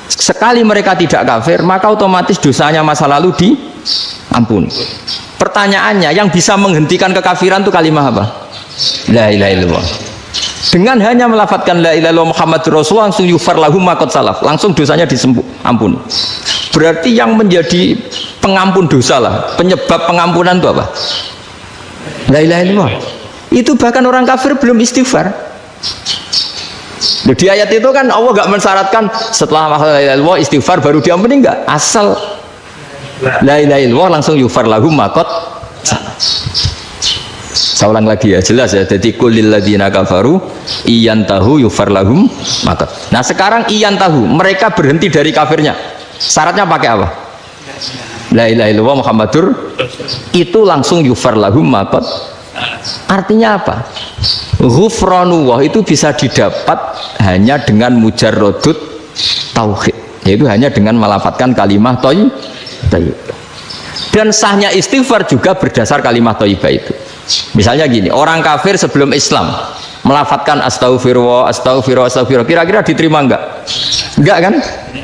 A: sekali mereka tidak kafir, maka otomatis dosanya masa lalu diampuni. Pertanyaannya, yang bisa menghentikan kekafiran itu kalimat apa? La ilaha illallah. Dengan hanya melafadzkan la ilaha illallah Muhammadur Rasulullah, langsung yufar lahum ma qad salaf, langsung dosanya diampuni. Berarti yang menjadi pengampun dosa lah, penyebab pengampunan itu apa? La ilaha illallah. Itu bahkan orang kafir belum istighfar. Di ayat itu kan Allah gak mensyaratkan setelah la ilaha illallah istighfar baru diampuni, enggak. Asal la ilaha illallah langsung yufar lahum ma qad salaf. Saya ulang lagi ya, jelas ya. Jadi kulil ladzina kafaru iyantahu yufar lahum maka. Nah sekarang iyantahu, mereka berhenti dari kafirnya. Syaratnya pakai apa? La ilaha illallah Muhammadur, itu langsung yufar lahum maka. Artinya apa? Ghufranullah itu bisa didapat hanya dengan mujarrodut tauhid, yaitu hanya dengan melafadzkan kalimah thayyibah. Dan sahnya istighfar juga berdasar kalimah thayyibah itu. Misalnya gini, orang kafir sebelum Islam melafadzkan astagfirullah, astagfirullah, astagfirullah, kira-kira diterima enggak? Enggak kan?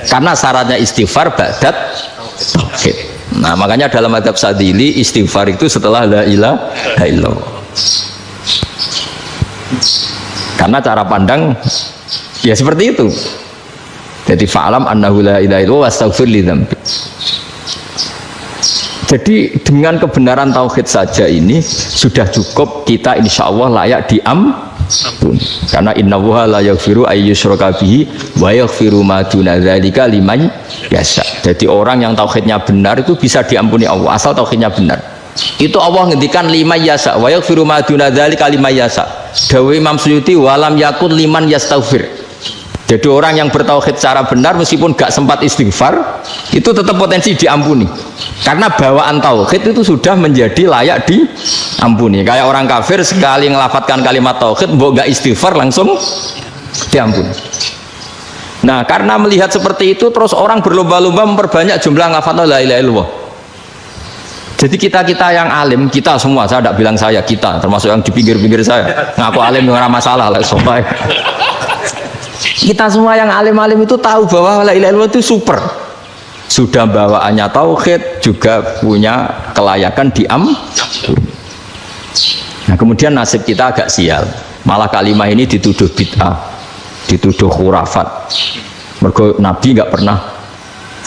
A: Karena syaratnya istighfar ba'dat tauhid. Nah makanya dalam adab Sadili istighfar itu setelah la ilaha illallah. Karena cara pandang ya seperti itu. Jadi fa'alam annahu la ilaha illallah wastaghfir li dzambi. Jadi dengan kebenaran tauhid saja ini sudah cukup kita insya Allah layak diampuni. Karena innallaha la yaghfiru ayyusyraka bihi wa yaghfiru ma duna dzalika liman yasha. Jadi orang yang tauhidnya benar itu bisa diampuni Allah asal tauhidnya benar. Itu Allah ngendikan liman yasha wa yaghfiru ma duna dzalika liman yasha. Dawe Imam Suyuti walam yakun liman yastaghfir. Jadi orang yang bertauhid secara benar meskipun gak sempat istighfar itu tetap potensi diampuni. Karena bawaan tauhid itu sudah menjadi layak diampuni. Kayak orang kafir sekali ngelafatkan kalimat tauhid mbok gak istighfar langsung diampuni. Nah, karena melihat seperti itu terus orang berlomba-lomba memperbanyak jumlah ngafal la ilaha illallah. Jadi kita yang alim, kita semua, saya tidak bilang saya, kita termasuk yang di pinggir-pinggir saya ngaku alim nggak masalah lah sopai. Kita semua yang alim-alim itu tahu bahwa la ilaha illallah itu super. Sudah bawaannya tauhid, juga punya kelayakan Nah kemudian nasib kita agak sial. Malah kalimah ini dituduh bid'ah, dituduh khurafat. Mergo Nabi nggak pernah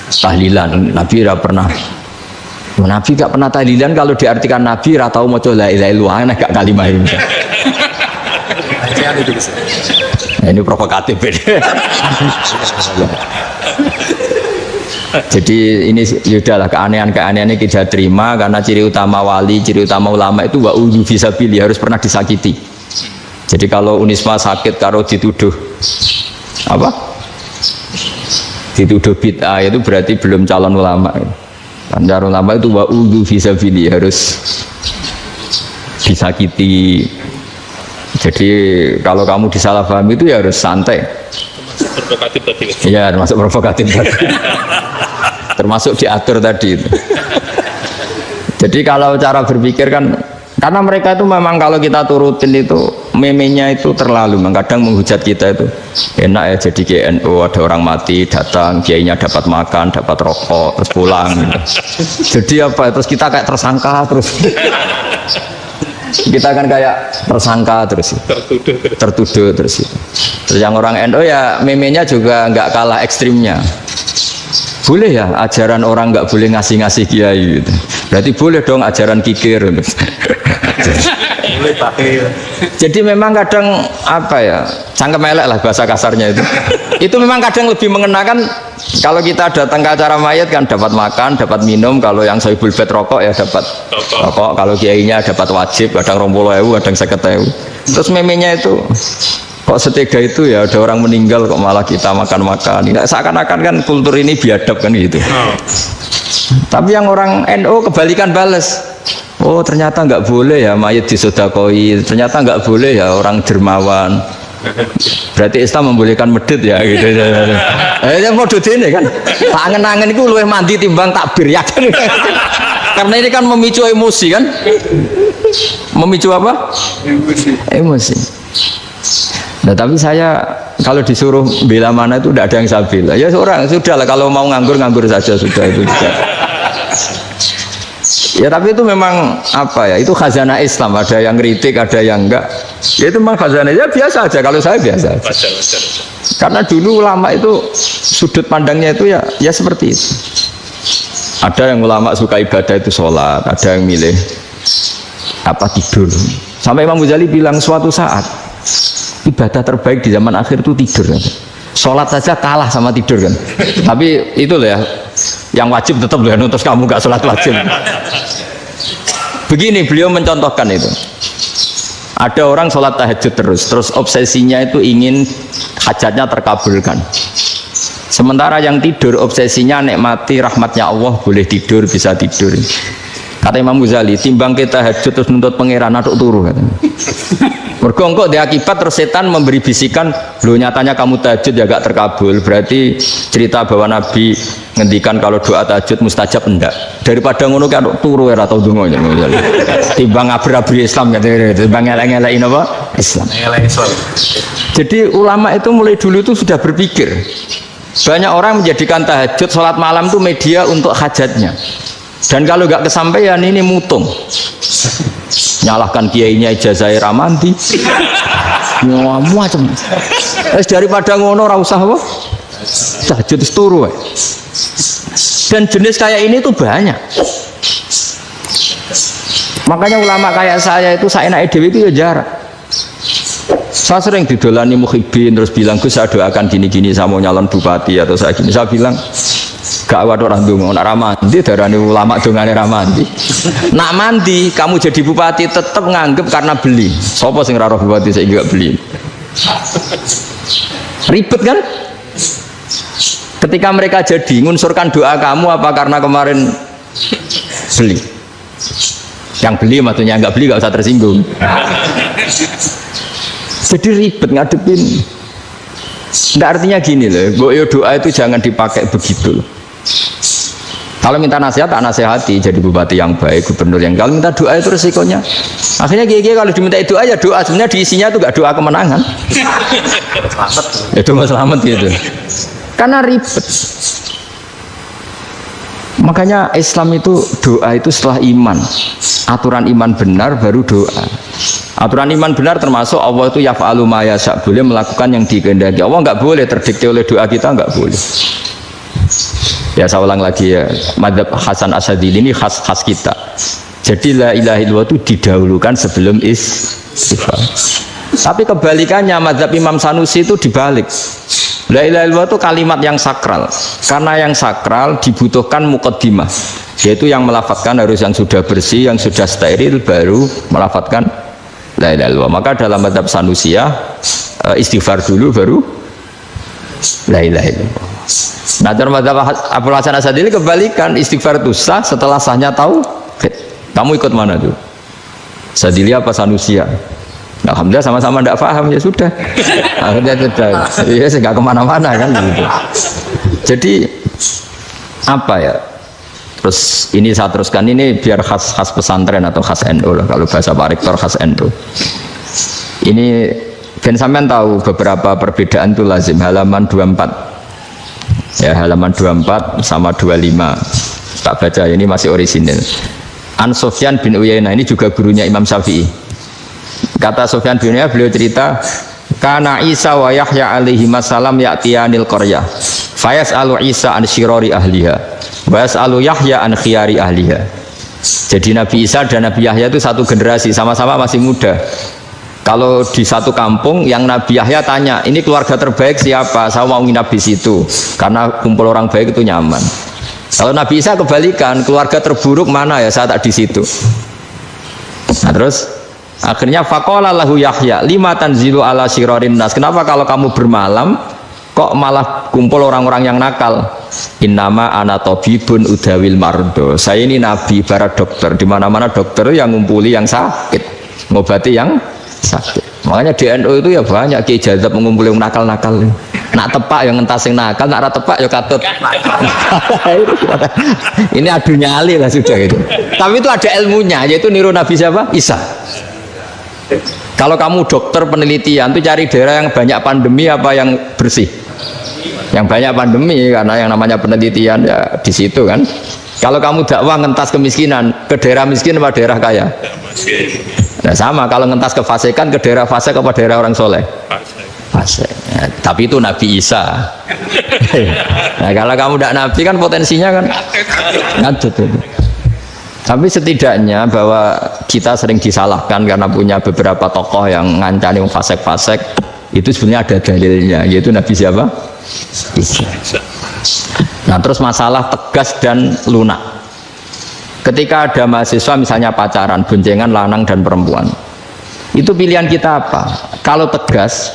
A: tahlilan, Nabi nggak pernah. Nabi nggak pernah tahlilan kalau diartikan Nabi ratau maca la ilaha illallah, aneh gak kalimah ini. Nah, ini provokatif. Jadi ini yaudahlah keanehan-keanehan ini kita terima karena ciri utama wali, ciri utama ulama itu wa udhu fisabilillah, harus pernah disakiti. Jadi kalau Unisma sakit kalau dituduh apa? Dituduh bid'ah itu berarti belum calon ulama. Calon ulama itu wa udhu fisabilillah, harus disakiti. Jadi kalau kamu disalahpahami itu ya harus santai.
B: Provokatif tadi.
A: Iya, termasuk provokatif tadi. Termasuk diatur tadi itu. Jadi kalau cara berpikir kan, karena mereka itu memang kalau kita turutin itu memenya itu terlalu, kadang menghujat kita itu enak ya jadi GNU, ada orang mati datang, kiainya dapat makan, dapat rokok, terus pulang. Jadi apa? Terus kita kayak tersangka terus. Kita kan kayak tersangka terus, tertuduh terus. Terus yang orang NU ya memenya juga nggak kalah ekstrimnya. Boleh ya ajaran orang nggak boleh ngasih kiai gitu. Berarti boleh dong ajaran kikir. Jadi memang kadang apa ya, cangkem elek lah bahasa kasarnya itu. Itu memang kadang lebih mengenakan kalau kita datang ke acara mayat kan dapat makan, dapat minum. Kalau yang sohibul bed rokok ya dapat rokok. Kalau kiainya dapat wajib, kadang 20.000, kadang 50.000. Terus memenya itu kok setega itu ya, ada orang meninggal kok malah kita makan-makan. Seakan-akan kan kultur ini biadab kan gitu. Tapi yang orang NU kebalikan bales. Oh ternyata nggak boleh ya mayat disodakoi, ternyata nggak boleh ya orang dermawan. Berarti Islam membolehkan medit ya gitu. Yang mau ini kan, angen-angen itu luwih mandi timbang takbir ya kan. Karena ini kan memicu emosi kan. Memicu apa? Emosi. Nah tapi saya kalau disuruh bela mana itu tidak ada yang saya bela. Ya seorang sudah lah, kalau mau nganggur saja sudah itu juga. Ya tapi itu memang apa ya, itu khazanah Islam, ada yang kritik ada yang enggak. Ya itu memang khazanah, ya biasa aja kalau saya biasa aja. Karena dulu ulama itu sudut pandangnya itu ya seperti itu. Ada yang ulama suka ibadah itu sholat, ada yang milih apa tidur. Sampai Imam Ghazali bilang suatu saat ibadah terbaik di zaman akhir itu tidur. Sholat saja kalah sama tidur kan. Tapi itu loh ya, yang wajib tetap loh, terus kamu gak sholat wajib. Begini beliau mencontohkan itu. Ada orang sholat tahajud terus obsesinya itu ingin hajatnya terkabulkan. Sementara yang tidur obsesinya nikmati rahmatnya Allah, boleh tidur, bisa tidur. Kata Imam Ghazali, timbang kita tahajud terus nuntut pangeran aduk turu katanya. Mergo engko dia akibat terus setan memberi bisikan, "Loh nyatanya kamu tahajud ya gak terkabul." Berarti cerita bahwa Nabi ngendikan kalau doa tahajud mustajab enggak. Daripada ngono kan turu ora tau donga. Timbang abri-abri Islam katanya, timbang elek-elekin apa? Islam. Jadi ulama itu mulai dulu itu sudah berpikir. Banyak orang menjadikan tahajud sholat malam itu media untuk hajatnya. Dan kalau nggak kesampaian ini mutung. Nyalahkan kiainya ijazah ramanti. Macam. Daripada ngono ora usah apa? Tahajud turu. Dan jenis kayak ini tuh banyak. Makanya ulama kayak saya itu saenake dhewe itu ya jarak. Saya sering didolani muhibbin terus bilang, "Gus, saya doakan gini-gini, saya mau nyalon bupati atau saya gini." Saya bilang, "Gak waduh orang dongo, nak ramandi darani ulama dongane ramandi." Nak mandi kamu jadi bupati tetap nganggep karena beli. Sopo sing ora roh bupati saya juga beli. Ribet kan? Ketika mereka jadi ngunsurkan doa kamu apa karena kemarin beli? Yang beli maksudnya, nggak beli nggak usah tersinggung. Jadi ribet ngadepin. Nggak, artinya gini loh, doa itu jangan dipakai begitu. Kalau minta nasihat, tak nasihati jadi bupati yang baik, gubernur yang. Kalau minta doa itu resikonya. Akhirnya gigi kalau diminta doa ya doa, sebenarnya diisinya itu nggak doa kemenangan. Itu nggak selamat gitu. Karena ribet. Makanya Islam itu doa itu setelah iman. Aturan iman benar baru doa. Aturan iman benar termasuk Allah itu yaf'alu ma yasha, boleh melakukan yang dikehendaki. Allah nggak boleh terdikte oleh doa kita, nggak boleh. Ya saya ulang lagi ya, madzhab Hasan Asyadzili ini khas kita. Jadi la ilaha illallah itu didahulukan sebelum istighfar. Tapi kebalikannya madzhab Imam Sanusi itu dibalik. La ilaha illallah itu kalimat yang sakral. Karena yang sakral dibutuhkan muqaddimah, yaitu yang melafadzkan harus yang sudah bersih, yang sudah steril baru melafadzkan la ilaha illallah. Maka dalam madzhab Sanusiyah istighfar dulu baru la ilaha illallah. Nah, dalam madzhab Abul Hasan Asyadzili kebalikan, istighfar itu sah setelah sahnya tauhid. Kamu ikut mana tuh? Asyadzili apa Sanusiyah? Nah, alhamdulillah sama-sama tidak paham, ya sudah. Akhirnya sudah, ya nggak kemana-mana kan gitu. Jadi apa ya? Terus ini saya teruskan, ini biar khas pesantren atau khas NU lah, kalau bahasa Pak Rektor khas NU. Ini ben sampean tahu beberapa perbedaan itu lazim. Halaman 24 ya, halaman 24 sama 25 tak baca, ini masih orisinil. An Sufyan bin Uyainah, ini juga gurunya Imam Syafi'i. Kata Sufyan bin Uyainah, beliau cerita, kana Isa wa Yahya alaihi salam ya'tiyanil qaryah fayas'alu Isa an syirari ahliha wa yas'alu Yahya an khiyari ahliha. Jadi Nabi Isa dan Nabi Yahya itu satu generasi, sama-sama masih muda. Kalau di satu kampung, yang Nabi Yahya tanya, ini keluarga terbaik siapa? Saya mau nginap di situ karena kumpul orang baik itu nyaman. Kalau Nabi Isa kebalikan, keluarga terburuk mana ya, saya tak di situ. Nah terus akhirnya faqala lahu Yahya lima tanzilu ala syirarin nas, kenapa kalau kamu bermalam kok malah kumpul orang-orang yang nakal? Innama ana tabibun udawil mardo, saya ini nabi barat dokter, di mana-mana dokter yang ngumpuli yang sakit, ngobati yang sakit. Makanya di NU itu ya banyak Kiai Jazab mengumpuli yang nakal-nakal. Nak tepak yang ngentas yang nakal, nak ra tepak ya katut. Ini adu nyali lah sudah gitu. Tapi itu ada ilmunya, yaitu niru Nabi siapa? Isa. Kalau kamu dokter penelitian tuh cari daerah yang banyak pandemi apa yang bersih? Yang banyak pandemi, karena yang namanya penelitian ya di situ kan. Kalau kamu dakwah ngentas kemiskinan, ke daerah miskin apa daerah kaya? Nah sama, kalau ngentas kefasikan, ke daerah fasik apa daerah orang soleh? Fasik. Ya, tapi itu Nabi Isa. Nah kalau kamu tidak Nabi kan potensinya kan ngadut. Tapi setidaknya bahwa kita sering disalahkan karena punya beberapa tokoh yang ngancani fasik-fasik, itu sebenarnya ada dalilnya, yaitu Nabi siapa? Isa. Nah terus masalah tegas dan lunak. Ketika ada mahasiswa misalnya pacaran, boncengan lanang dan perempuan, Itu pilihan kita apa? Kalau tegas,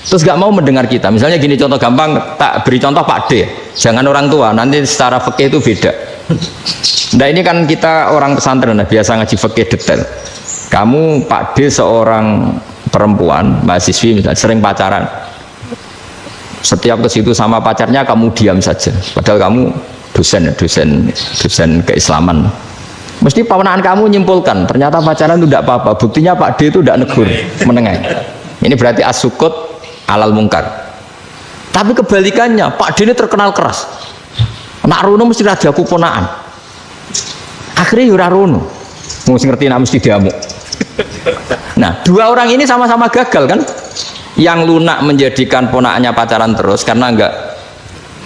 A: terus gak mau mendengar kita. Misalnya gini contoh gampang, tak beri contoh Pak D. Jangan orang tua, nanti secara fikih itu beda. Nah ini kan kita orang pesantren, biasa ngaji fikih detail. Kamu Pak D seorang perempuan, mahasiswi misalnya, sering pacaran. Setiap ke situ sama pacarnya kamu diam saja. Padahal kamu dosen keislaman. Mesti pamanaan kamu nyimpulkan ternyata pacaran itu tidak apa-apa. Buktinya Pak D itu tidak negur, menengah. Ini berarti as-sukut alal mungkar. Tapi kebalikannya, Pak D ini terkenal keras. Nak rono mesti raja kuponaan. Akhirnya yura rono. Mesti ngerti nak mesti diamuk. Nah, dua orang ini sama-sama gagal kan? Yang lunak menjadikan ponaannya pacaran terus karena enggak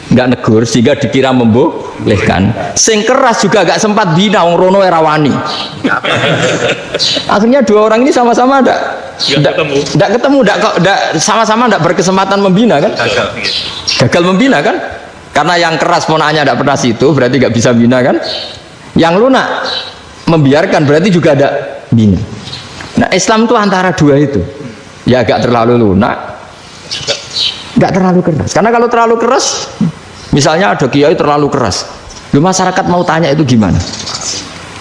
A: negur sehingga dikira membolehkan. Sing keras juga gak sempat bina wong rono era wani. Akhirnya dua orang ini sama-sama enggak ketemu, sama-sama enggak berkesempatan membina kan? Gagal membina kan? Karena yang keras ponaannya enggak pernah situ, berarti enggak bisa bina kan? Yang lunak membiarkan berarti juga ada bina. Nah, Islam itu antara dua itu. Ya agak terlalu lunak, enggak terlalu keras. Karena kalau terlalu keras, misalnya ada kiai terlalu keras, lu masyarakat mau tanya itu gimana?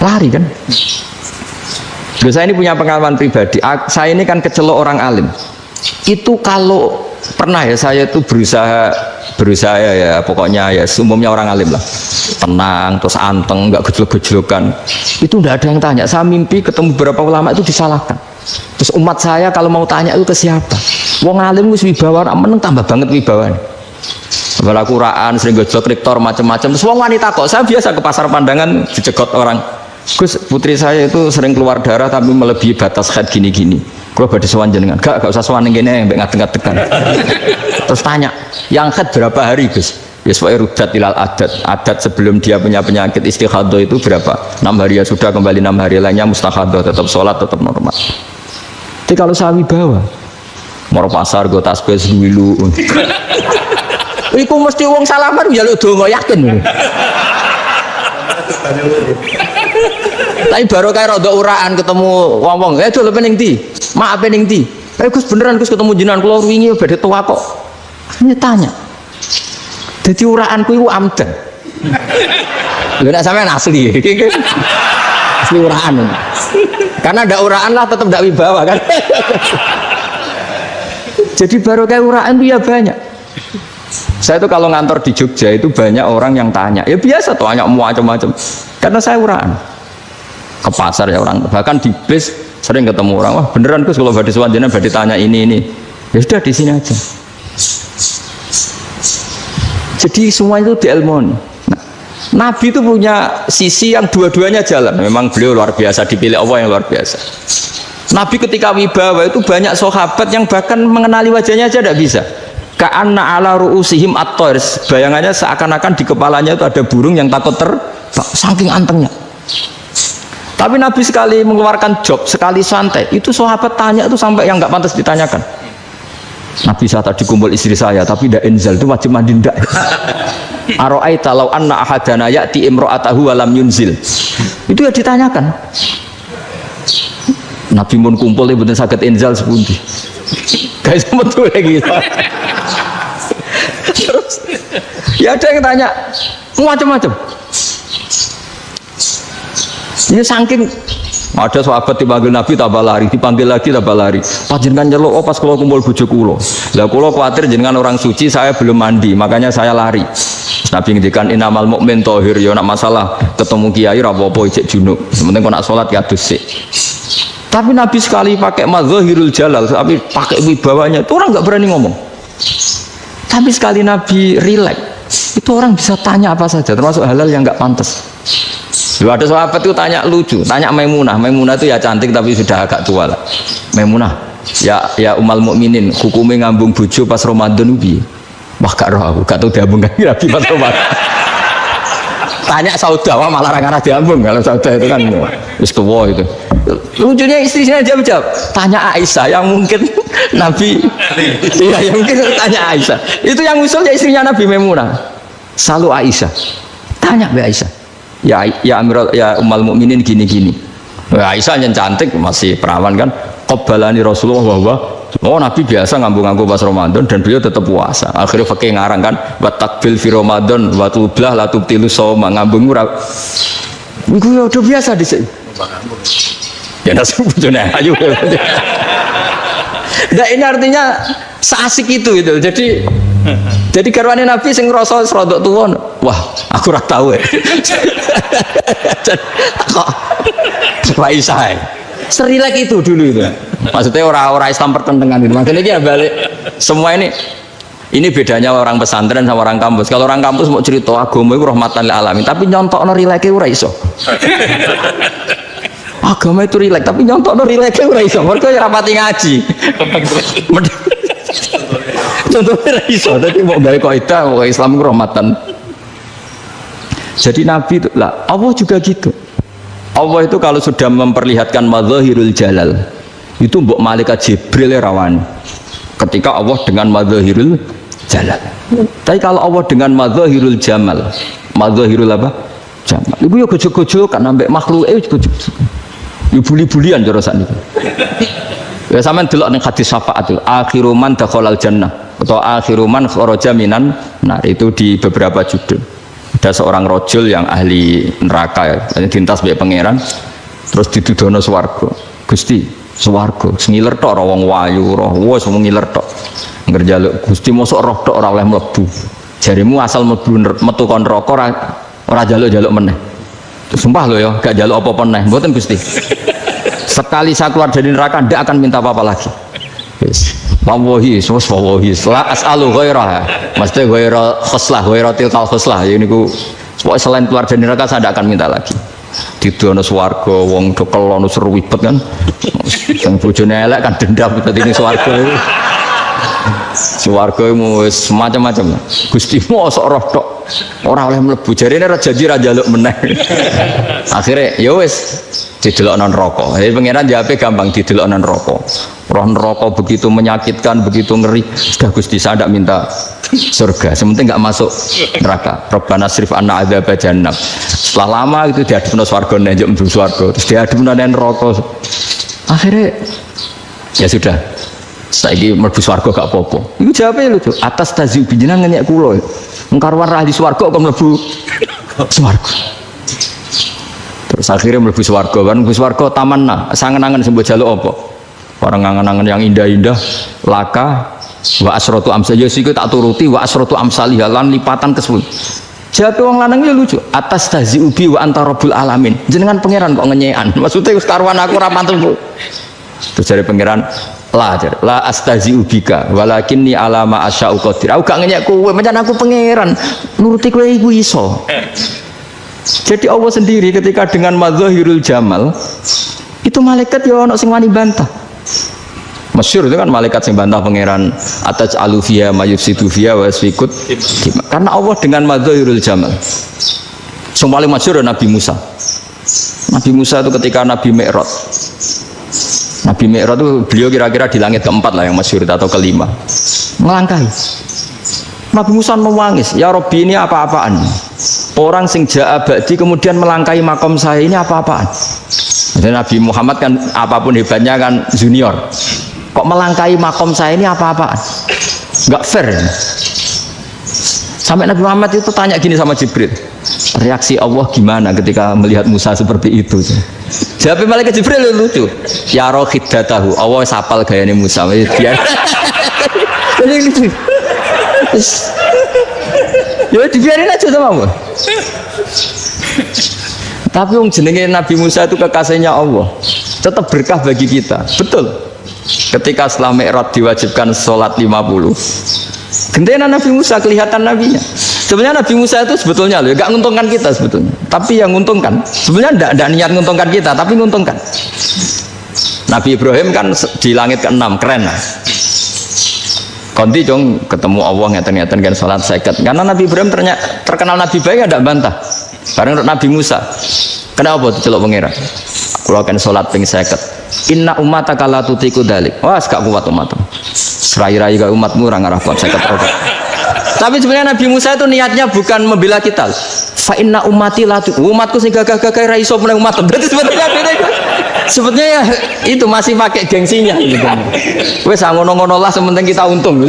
A: Lari kan? Saya ini punya pengalaman pribadi. Saya ini kan kecelok orang alim. Itu kalau pernah ya saya itu berusaha ya pokoknya ya umumnya orang alim lah, tenang terus anteng, nggak gejlok-gejlokan. Itu enggak ada yang tanya. Saya mimpi ketemu beberapa ulama itu disalahkan. Terus umat saya kalau mau tanya itu ke siapa? Wong alim wis wibawa, meneng tambah banget wibawanya. Bala Quran sering gojlok rektor macam-macam. Terus wong wanita kok, saya biasa ke pasar pandangan dicegot orang. Gus, putri saya itu sering keluar darah tapi melebihi batas haid gini-gini. Kalau badhe sowan jenengan, gak usah sowan ngene mbek ngadeg-ngadegan. Terus tanya, yang haid berapa hari, Gus? Ya supaya rudat ilal adat sebelum dia punya penyakit istighadah itu berapa? 6 hari ya sudah, kembali 6 hari lainnya mustaghadah, tetap sholat, tetap normal. Tapi kalau saya wibawa, mau pasar gue tasbih dulu. Iku mesti wong salaman ya lu donga yakin. Tapi baru kayak rada uraan ketemu wong-wong, dol pening ndi? Maaf pening ndi? Gus beneran Gus ketemu jenengan kula wingi badhe tua kok. Hanya tanya. Jadi uraanku itu amdan. Lho nek sampean asli. Asli uraan. Karena ada uraan lah tetap ndak wibawa kan. Jadi baru kayak uraan itu ya banyak. Saya itu kalau ngantor di Jogja itu banyak orang yang tanya. Ya biasa tanya macam-macam. Karena saya uraan. Ke pasar ya orang, bahkan di bis sering ketemu orang. Wah beneran Gus kalau badhe sowan jenengan badhe tanya ini. Ya sudah di sini aja. Jadi semua itu diilmoni. Nah, Nabi itu punya sisi yang dua-duanya jalan. Memang beliau luar biasa, dipilih Allah yang luar biasa. Nabi ketika wibawa itu banyak sahabat yang bahkan mengenali wajahnya aja tidak bisa. Ka'anna ala ru'usihim at-tayr. Bayangannya seakan-akan di kepalanya itu ada burung yang takut saking antengnya. Tapi Nabi sekali mengeluarkan job, sekali santai, itu sahabat tanya itu sampai yang nggak pantas ditanyakan. Nabi saya tadi kumpul istri saya, tapi tidak enzal itu wajib mandi ndak. Aro'aita law anna ahadana ya'ti imra'atahu wa lam yunzil. Itu ya ditanyakan. Nabi pun kumpul betul sakit enzal sepundi. Guys betul lagi. Terus ya ada yang tanya macam-macam. Ini saking ada sahabat dipanggil Nabi tambah lari, dipanggil lagi tambah lari. Panjenengan nyeluk, oh pas kalau kumpul bojo kula. Lah kula khawatir jenengan orang suci, saya belum mandi, makanya saya lari. Nabi ngendikan innamal mukmin thahir, ya nak masalah ketemu kiai ra apa-apa ijek junub. Penting kok nak salat ya dhisik. Tapi Nabi sekali pakai mazahirul jalal, tapi pakai wibawanya, itu orang nggak berani ngomong. Tapi sekali Nabi rileks, itu orang bisa tanya apa saja, termasuk halal yang nggak pantas. Lalu ada sahabat itu tanya lucu, tanya Maimunah. Maimunah itu ya cantik tapi sudah agak tua lah. Maimunah, ya umal mukminin, hukumnya ngambung bojo pas Ramadan ubi. Wah gak roh aku, gak tahu diambung kan Nabi pas Ramadan. Tanya Saudah, wah malah orang-orang diambung. Kalau Saudah itu kan wis tuwa itu. Lucunya istrinya jawab, tanya Aisyah yang mungkin Nabi, iya yang mungkin tanya Aisyah. Itu yang usulnya istrinya Nabi Maimunah. Selalu Aisyah, tanya Mbak Aisyah. Ya Amirul ya umal mukminin gini-gini. Aisyah yang cantik masih perawan kan. Qabbalani Rasulullah bahwa oh Nabi biasa ngambung-ngambung pas Ramadan dan beliau tetap puasa. Akhirnya fakih ngarang kan wa takbil fi Ramadan wa tublah la tubtilu shauma ngambung ora. Iku ya udah biasa dhisik. Ya nasu bojone ayu. Nah ini artinya seasik itu gitu. Jadi garwane Nabi sing ngrasa rodok tuwa. Wah, aku ora tau ya. Kok Raisa. Serilek itu dulu itu. Maksudnya orang Islam pertentangan itu. Makanya dia balik semua ini bedanya orang pesantren sama orang kampus. Kalau orang kampus mau cerita agama itu rahmatan lil alamin, tapi nyontokno rileke ora iso. Agama itu rilek, tapi nyontokno rileke ora iso. Mergo ora pati ngaji. Contohnya ora iso, dadi mau gawe kaidah Islam itu rahmatan. Jadi Nabi itu lah, Allah juga gitu. Allah itu kalau sudah memperlihatkan madzahirul jalal itu mbok malaikat Jibril rawan ketika Allah dengan madzahirul jalal. Tapi kalau Allah dengan madzahirul jamal, madzahirul apa? Jamal. Ibu yo gojo-gojo kan ambek makhluk gojo-gojo. Yo buli-bulian cara sakniki. Ya sampean delok ning hadis syafaat itu, akhiru man dakhalal jannah atau akhiru man kharaja minan nar itu di beberapa judul. Ada seorang rojul yang ahli neraka ya, dintas baik pangeran, terus ditudono swarga. Gusti, swarga, sengiler tok wong wayu, roh wis wong ngiler tok. Ngerjaluk Gusti mosok roh tok ora oleh mlebu. Jarimu asal mlebu metu kon neraka ora jaluk-jaluk meneh. Sumpah lho ya, gak jaluk apa-apa meneh. Mboten Gusti. Sekali saya keluar dari neraka ndak akan minta apa-apa lagi. Wis. Wallahi, wallahi, la as'alu ghairaha. Maksudnya ghaira khoslah, ghaira tilkal khoslah. Ya niku pokoknya selain keluar dari neraka saya tidak akan minta lagi. Didono swarga wong do kelon seru wibet kan. Sing bojone elek kan dendam dadi ning swarga. Swarga wis macam-macam. Gusti mosok roh tok ora oleh mlebu. Jarine ra janji ra njaluk meneh. Akhire ya wis didelokno neraka. Pangeran jawabe gampang didelokno neraka. Roh neraka begitu menyakitkan, begitu ngeri. Sudah Gusti saya tidak minta surga, sementing nggak masuk neraka. Rabbana srif anna adzab jahannam. Setelah lama itu diadepno swarga njuk mlebu swarga, terus diadepno neraka. Akhirnya ya sudah. Saiki mlebu swarga gak apa-apa. Iku jawabe lucu. Atas taziu jenengan ngenyek kula. Mengkarwan ra di swarga kok mlebu swarga. Terus akhirnya mlebu swarga kan, mlebu swarga tamanna, sangen-angen sembo jaluk apa? Orang angan-angan yang indah-indah laka wa asratu amsal ya siku tak turuti wa asratu amsalih lan lipatan ke-10. Jawab wong lanang ya lucu, atas tazi ubi wa anta rabbul alamin. Jenengan pangeran kok ngenyekan. Maksudnya wis karuan aku ora pantes. Terus jare pangeran la astazi ubika walakinni ala ma asya'u qadir. Aku gak ngenyek kowe, pancen aku pangeran. Nuruti kowe iku iso. Jadi Allah sendiri ketika dengan madzahirul jamal itu malaikat ya ono sing wani bantah. Masyhur itu kan malaikat sing bantah pangeran atas alufia mayufsidu fiha wa yasfikut karena Allah dengan madzahirul jamal. Sing paling masyhur Nabi Musa. Nabi Musa itu ketika Nabi Mi'raj. Nabi Mi'raj itu beliau kira-kira di langit keempat lah yang masyhur atau kelima. Melangkahi. Nabi Musa menangis, ya Rabbi ini apa-apaan? Orang sing ja'a ba'di kemudian melangkahi makom saya ini apa-apaan? Jadi Nabi Muhammad kan apapun hebatnya kan junior. Kok melangkahi makom saya ini apa-apaan? Enggak fair. Sampai Nabi Muhammad itu tanya gini sama Jibril. Reaksi Allah gimana ketika melihat Musa seperti itu? Jawab malaikat Jibril lucu. Ya rohidatahu. Allah sapal gayane Musa. Biar. Ya dibiarin aja sama Allah. Tapi yang jenenge Nabi Musa itu kekasihnya Allah, tetap berkah bagi kita. Betul. Ketika setelah Mi'raj diwajibkan sholat 50, gentenan Nabi Musa kelihatan nabinya. Sebenarnya Nabi Musa itu sebetulnya loh, gak nguntungkan kita sebetulnya. Tapi yang nguntungkan, sebenarnya tidak niat nguntungkan kita, tapi nguntungkan. Nabi Ibrahim kan di langit ke-6, keren lah. Konti dong ketemu Allah ngeten-ngeten kan sholat seket. Karena Nabi Ibrahim terkenal Nabi baik ada bantah. Bareng Nabi Musa. Kenapa diceluk pangeran? Kalau kan sholat ping seket. Inna ummataka la tutiku dalik. Wah, gak kuat umatmu. Serai-rai gak umatmu ora ngarah kuat seket roda. Tapi sebenarnya Nabi Musa itu niatnya bukan membela kita. Fa inna ummati la umatku sing gagah-gagah ra iso meneh umatmu. Berarti sebenarnya beda. Sebetulnya ya itu masih pakai gengsinya gitu. Wes ngono-ngono lah sementing kita untung.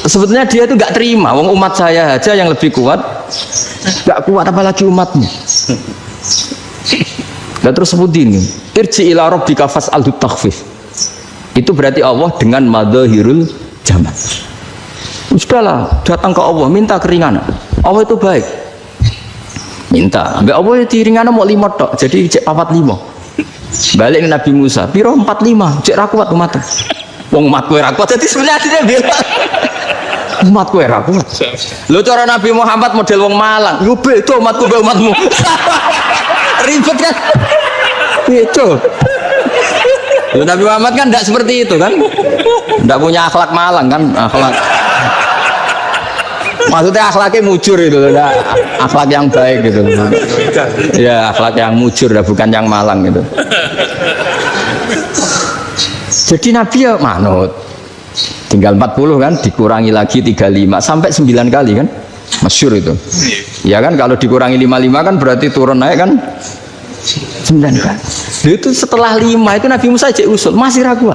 A: Sebetulnya dia itu nggak terima. Wong umat saya aja yang lebih kuat, nggak kuat apalagi umatnya. Dan terus sebutin ini, irji ila rabbika fas'alhu takhfif. Itu berarti Allah dengan madzahirul jamal. Sudahlah, datang ke Allah minta keringanan. Allah itu baik. Minta, ambek Allah itu ringanan mau 5 tok, jadi cek 45. Balik ke Nabi Musa, piro 45, cek ra kuat umat. Wong umat kowe ra kuat, jadi sebenarnya dia bilang umat kowe ra kuat. Lho cara Nabi Muhammad model wong Malang, yo beda umatku mbek umatmu. Ribet kan? Beda. Lho Nabi Muhammad kan tidak seperti itu kan? Tidak punya akhlak Malang kan, akhlak. Maksudnya akhlaknya mujur itu, akhlak yang baik gitu. Ya akhlak yang mujur, bukan yang Malang gitu. Jadi Nabi ya manut. Tinggal 40 kan, dikurangi lagi 35 sampai 9 kali kan, masyhur itu. Ya kan kalau dikurangi 55 kan berarti turun naik kan 9 kali. Itu setelah 5 itu Nabi Musa cek usul masih ragu.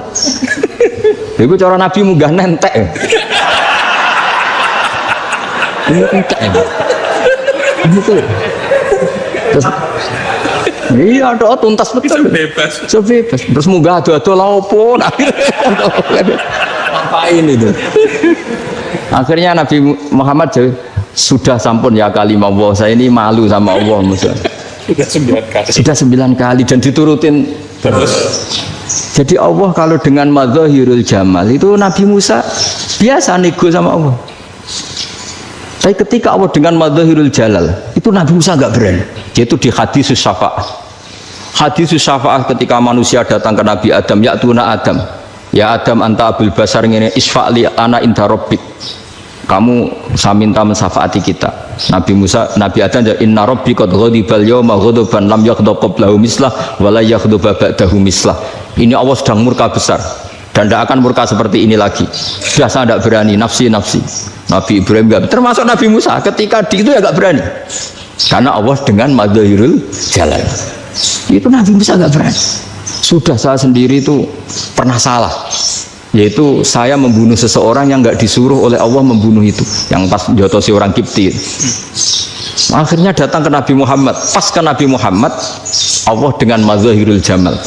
A: Itu cara Nabi munggah nentek. Terus iya doa tuntas betul sebebas terus munggah ado-ado laopo ngapain itu akhirnya Nabi Muhammad sudah sampun ya kalimah Allah saya ini malu sama Allah Musa sudah 9 kali dan diturutin terus. Jadi Allah kalau dengan madzahirul jamal itu Nabi Musa biasa nego sama Allah. Tapi ketika Allah dengan madzahirul jalal itu Nabi Musa enggak berani. Yaitu di hadis syafa'ah. Hadis syafa'ah ketika manusia datang ke Nabi Adam, ya tuna Adam. Ya Adam anta abul basar ngene isfa'li ana inda rabbik. Kamu saya minta mensafaati kita. Nabi Musa, Nabi Adam ya inna rabbi qad ghadibal yawma ghadaban lam yaghdab qablahu mislah wa la yaghdab ba'dahu mislah. Ini Allah sedang murka besar dan tidak akan murka seperti ini lagi. Sudah saya tidak berani, nafsi. Nabi Ibrahim enggak, termasuk Nabi Musa ketika di itu ya enggak berani karena Allah dengan madzahirul jalal itu Nabi Musa enggak berani. Sudah saya sendiri itu pernah salah, yaitu saya membunuh seseorang yang enggak disuruh oleh Allah membunuh itu, yang pas jotosi orang Kipti. Akhirnya datang ke Nabi Muhammad, pas ke Nabi Muhammad Allah dengan madzahirul jamal,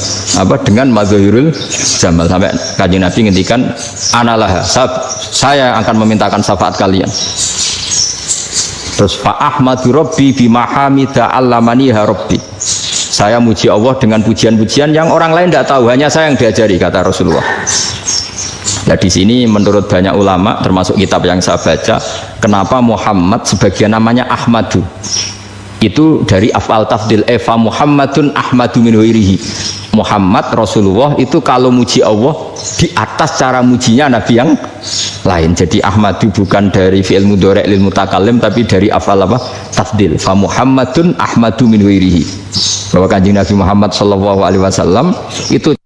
A: dengan madzahirul jamal sampai Kanjeng Nabi ngendikan analah saya akan memintakan syafaat kalian. Terus fa ahmadu rabbi bima hamida allamaniha rabbi. Saya muji Allah dengan pujian-pujian yang orang lain tidak tahu, hanya saya yang diajari, kata Rasulullah. Nah di sini menurut banyak ulama termasuk kitab yang saya baca, kenapa Muhammad sebagian namanya Ahmadu? Itu dari af'al tafdil Eva Muhammadun Ahmadu min ghairihi. Muhammad Rasulullah itu kalau muji Allah di atas cara mujinya Nabi yang lain. Jadi Ahmadu bukan dari fi'il mudhari' lil mutakallim tapi dari af'al apa? Tafdil. Fa Muhammadun Ahmadu min ghairihi. Bahwa Kanjeng Nabi Muhammad sallallahu alaihi wasallam itu